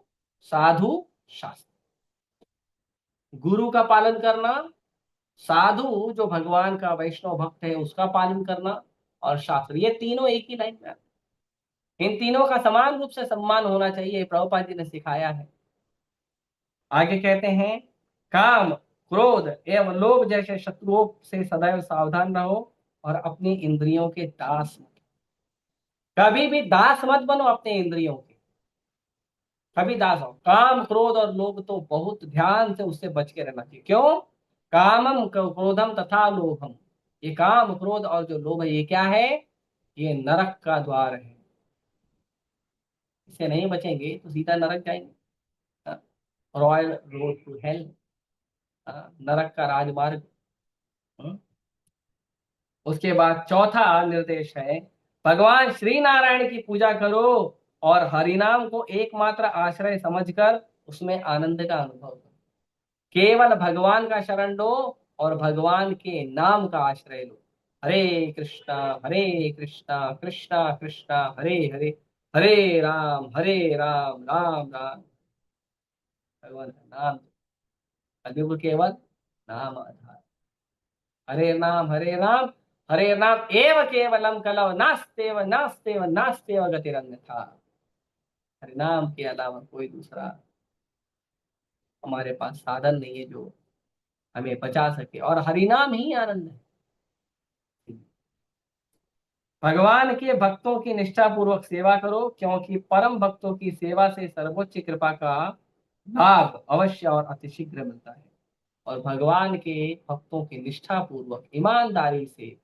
साधु, शास्त्र। गुरु का पालन करना, साधु जो भगवान का वैष्णव भक्त है उसका पालन करना, और शास्त्र। ये तीनों एक ही लाइन में आते हैं। इन तीनों का समान रूप से सम्मान होना चाहिए, प्रभुपाद जी ने सिखाया है। आगे कहते हैं, काम क्रोध एवं लोभ जैसे शत्रुओं से सदैव सावधान रहो। और अपनी इंद्रियों के दास मत। कभी भी दास मत बनो अपने इंद्रियों के। कभी दास हो, काम क्रोध और लोभ तो बहुत ध्यान से उससे बच के रहना चाहिए। क्यों? कामम क्रोधम तथा लोभम, ये काम क्रोध और जो लोभ है ये क्या है? ये नरक का द्वार है। इससे नहीं बचेंगे तो सीधा नरक जाएंगे। रॉयल रोड टू हेल, नरक का राजमार्ग। हाँ? उसके बाद चौथा निर्देश है, भगवान श्री नारायण की पूजा करो और हरिनाम को एकमात्र आश्रय समझकर उसमें आनंद का अनुभव करो। केवल भगवान का शरण लो और भगवान के नाम का आश्रय लो। हरे कृष्णा कृष्णा कृष्णा हरे हरे, हरे राम राम राम। भगवान का नाम, कलयुग केवल नाम आधार। हरे नाम हरे नाम एव केवलम कलव नास्तेव नास्तेव नास्तेव गतिरन्यथा। हरे नाम के अलावा कोई दूसरा हमारे पास साधन नहीं है जो हमें बचा सके, और हरिनाम ही आनंद है। भगवान के भक्तों की निष्ठा पूर्वक सेवा करो, क्योंकि परम भक्तों की सेवा से सर्वोच्च कृपा का लाभ अवश्य और अतिशीघ्र मिलता है। और भगवान के भक्तों की निष्ठा पूर्वक ईमानदारी से,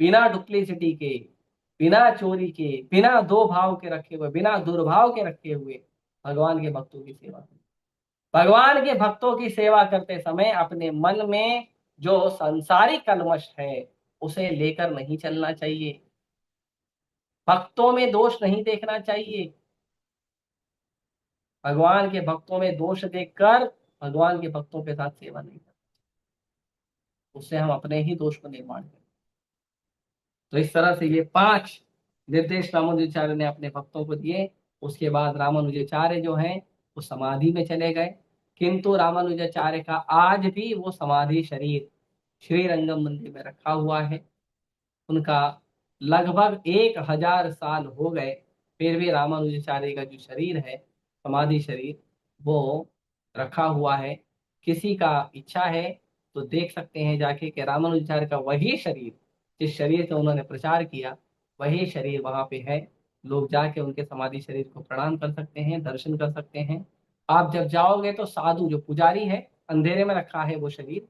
बिना डुप्लीसिटी के, बिना चोरी के, बिना दो भाव के रखे हुए, बिना दुर्भाव के रखे हुए भगवान के भक्तों की सेवा करो। भगवान के भक्तों की सेवा करते समय अपने मन में जो संसारिक कलमश है उसे लेकर नहीं चलना चाहिए। भक्तों में दोष नहीं देखना चाहिए। भगवान के भक्तों में दोष देखकर भगवान के भक्तों के साथ सेवा नहीं करना, उससे हम अपने ही दोष को निर्माण करें। तो इस तरह से ये 5 निर्देश रामानुजाचार्य ने अपने भक्तों को दिए। उसके बाद रामानुजाचार्य जो हैं वो समाधि में चले गए, किंतु रामानुजाचार्य का आज भी वो समाधि शरीर श्री रंगम मंदिर में रखा हुआ है। उनका लगभग 1000 साल हो गए, फिर भी रामानुजाचार्य का जो शरीर है, समाधि शरीर, वो रखा हुआ है। किसी का इच्छा है तो देख सकते हैं जाके कि रामानुजाचार्य का वही शरीर, जिस शरीर से उन्होंने प्रचार किया, वही शरीर वहां पे है। लोग जाके उनके समाधि शरीर को प्रणाम कर सकते हैं, दर्शन कर सकते हैं। आप जब जाओगे तो साधु जो पुजारी है, अंधेरे में रखा है वो शरीर,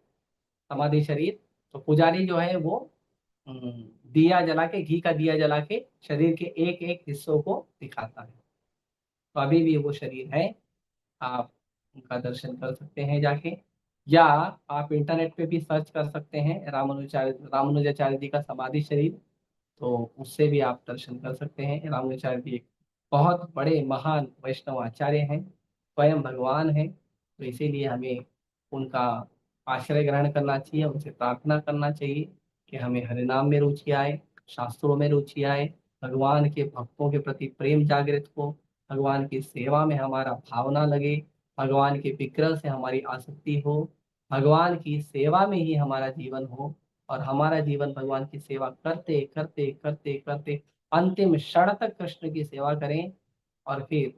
समाधि शरीर, तो पुजारी जो है वो हम्म, दिया जला के, घी का दिया जला के शरीर के एक एक हिस्सों को दिखाता है। तो अभी भी वो शरीर है, आप उनका दर्शन कर सकते हैं जाके, या आप इंटरनेट पे भी सर्च कर सकते हैं रामानुजाचार्य जी का समाधि शरीर, तो उससे भी आप दर्शन कर सकते हैं। रामानुजाचार्य जी एक बहुत बड़े महान वैष्णव आचार्य हैं, स्वयं भगवान हैं। तो इसीलिए हमें उनका आश्रय ग्रहण करना चाहिए, उनसे प्रार्थना करना चाहिए कि हमें हरिनाम में रुचि आए, शास्त्रों में रुचि आए, भगवान के भक्तों के प्रति प्रेम जागृत हो, भगवान की सेवा में हमारा भावना लगे, भगवान के विग्रह से हमारी आसक्ति हो, भगवान की सेवा में ही हमारा जीवन हो, और हमारा जीवन भगवान की सेवा करते करते करते करते अंतिम क्षण तक कृष्ण की सेवा करें, और फिर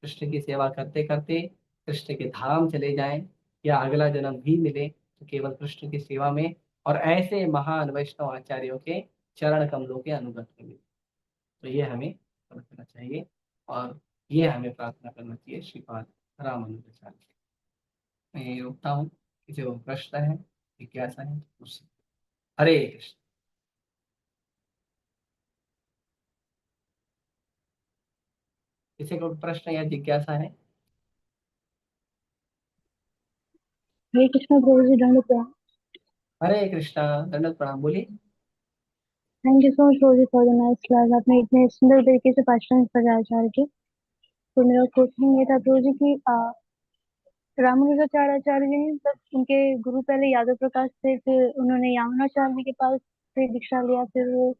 कृष्ण की सेवा करते करते कृष्ण के धाम चले जाएं, या अगला जन्म भी मिले तो केवल कृष्ण की सेवा में और ऐसे महान वैष्णव आचार्यों के चरण कमलों के अनुगत में मिले। तो ये हमें समझना चाहिए, और ये हमें प्रार्थना करना चाहिए श्रीपाद रामानुजाचार्य से। मैं यही रोकता हूँ, किसी को प्रश्न है, जिज्ञासा है तो पूछ सकते हैं। हरे कृष्ण। किसी को प्रश्न या जिज्ञासा है? हरे कृष्णा प्रभु जी, दंड प्रणाम। हरे कृष्णा, दंडवत प्रणाम, बोलिए। थैंक यू सो मच प्रभु जी फॉर द नाइस क्लास। आपने इतने सुंदर तरीके से भाषण पढ़ाया आचार्य के। तो मेरा क्वेश्चन ये था प्रभु जी कि रामानुजाचार्य आचार्य जी ने बस उनके गुरु पहले यादव प्रकाश थे, फिर उन्होंने यामुनाचार्य जी के पास से दीक्षा लिया, फिर वो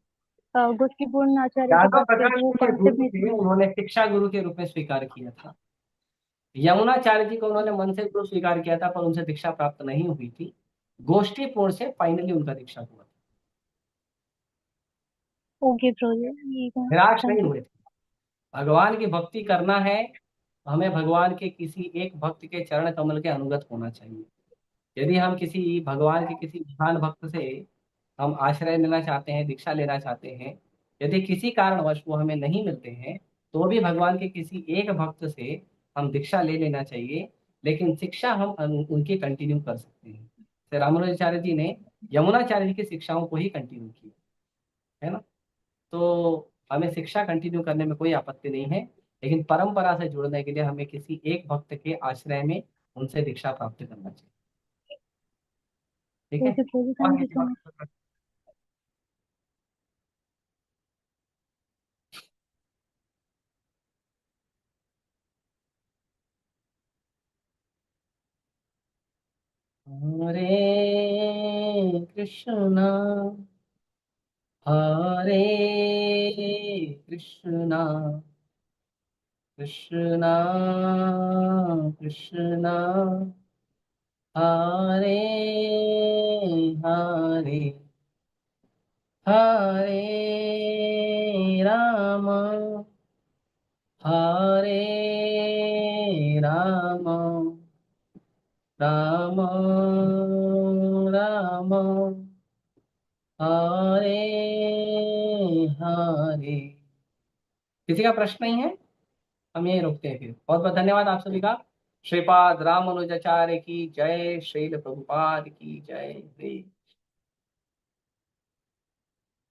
गोष्ठीपूर्ण आचार्य के यादव पास गए प्रकाश तो वो जी के कॉन्सेप्ट गुरु नहीं थे, समझ। उन्होंने शिक्षा गुरु के रूप में स्वीकार किया था। यमुनाचार्य जी को उन्होंने मन से गुरु स्वीकार किया था, पर उनसे दीक्षा प्राप्त नहीं हुई थी। गोष्ठी पूर्ण से फाइनली उनका दीक्षा हुआ था। ओके प्रभु जी, ये निराश नहीं थैंक यू। हुए थे। भगवान की भक्ति करना है तो हमें भगवान के किसी एक भक्त के चरण कमल के अनुगत होना चाहिए। यदि हम किसी भगवान के किसी महान भक्त से हम आश्रय लेना चाहते हैं, दीक्षा लेना चाहते हैं, यदि किसी कारणवश वो हमें नहीं मिलते हैं, तो भी भगवान के किसी एक भक्त से हम दीक्षा ले लेना चाहिए। लेकिन शिक्षा हम उनकी कंटिन्यू कर सकते हैं। श्री रामानुजाचार्य जी ने यमुनाचार्य जी की शिक्षाओं को ही कंटिन्यू किया, है ना। तो हमें शिक्षा कंटिन्यू करने में कोई आपत्ति नहीं है, लेकिन परंपरा से जुड़ने के लिए हमें किसी एक भक्त के आश्रय में उनसे दीक्षा प्राप्त करना चाहिए। ठीक है। ओके प्रभु, और थैंक यू किसी सो बात मच। का- हरे कृष्णा, हरे कृष्णा, कृष्णा कृष्णा, हरे हरे, हरे राम, हरे राम, राम राम, हरे हरे। किसी का प्रश्न नहीं है, हम यही रुकते हैं फिर। बहुत बहुत धन्यवाद आप सभी का। श्रीपाद रामानुजाचार्य की जय, श्रील प्रभुपाद की जय।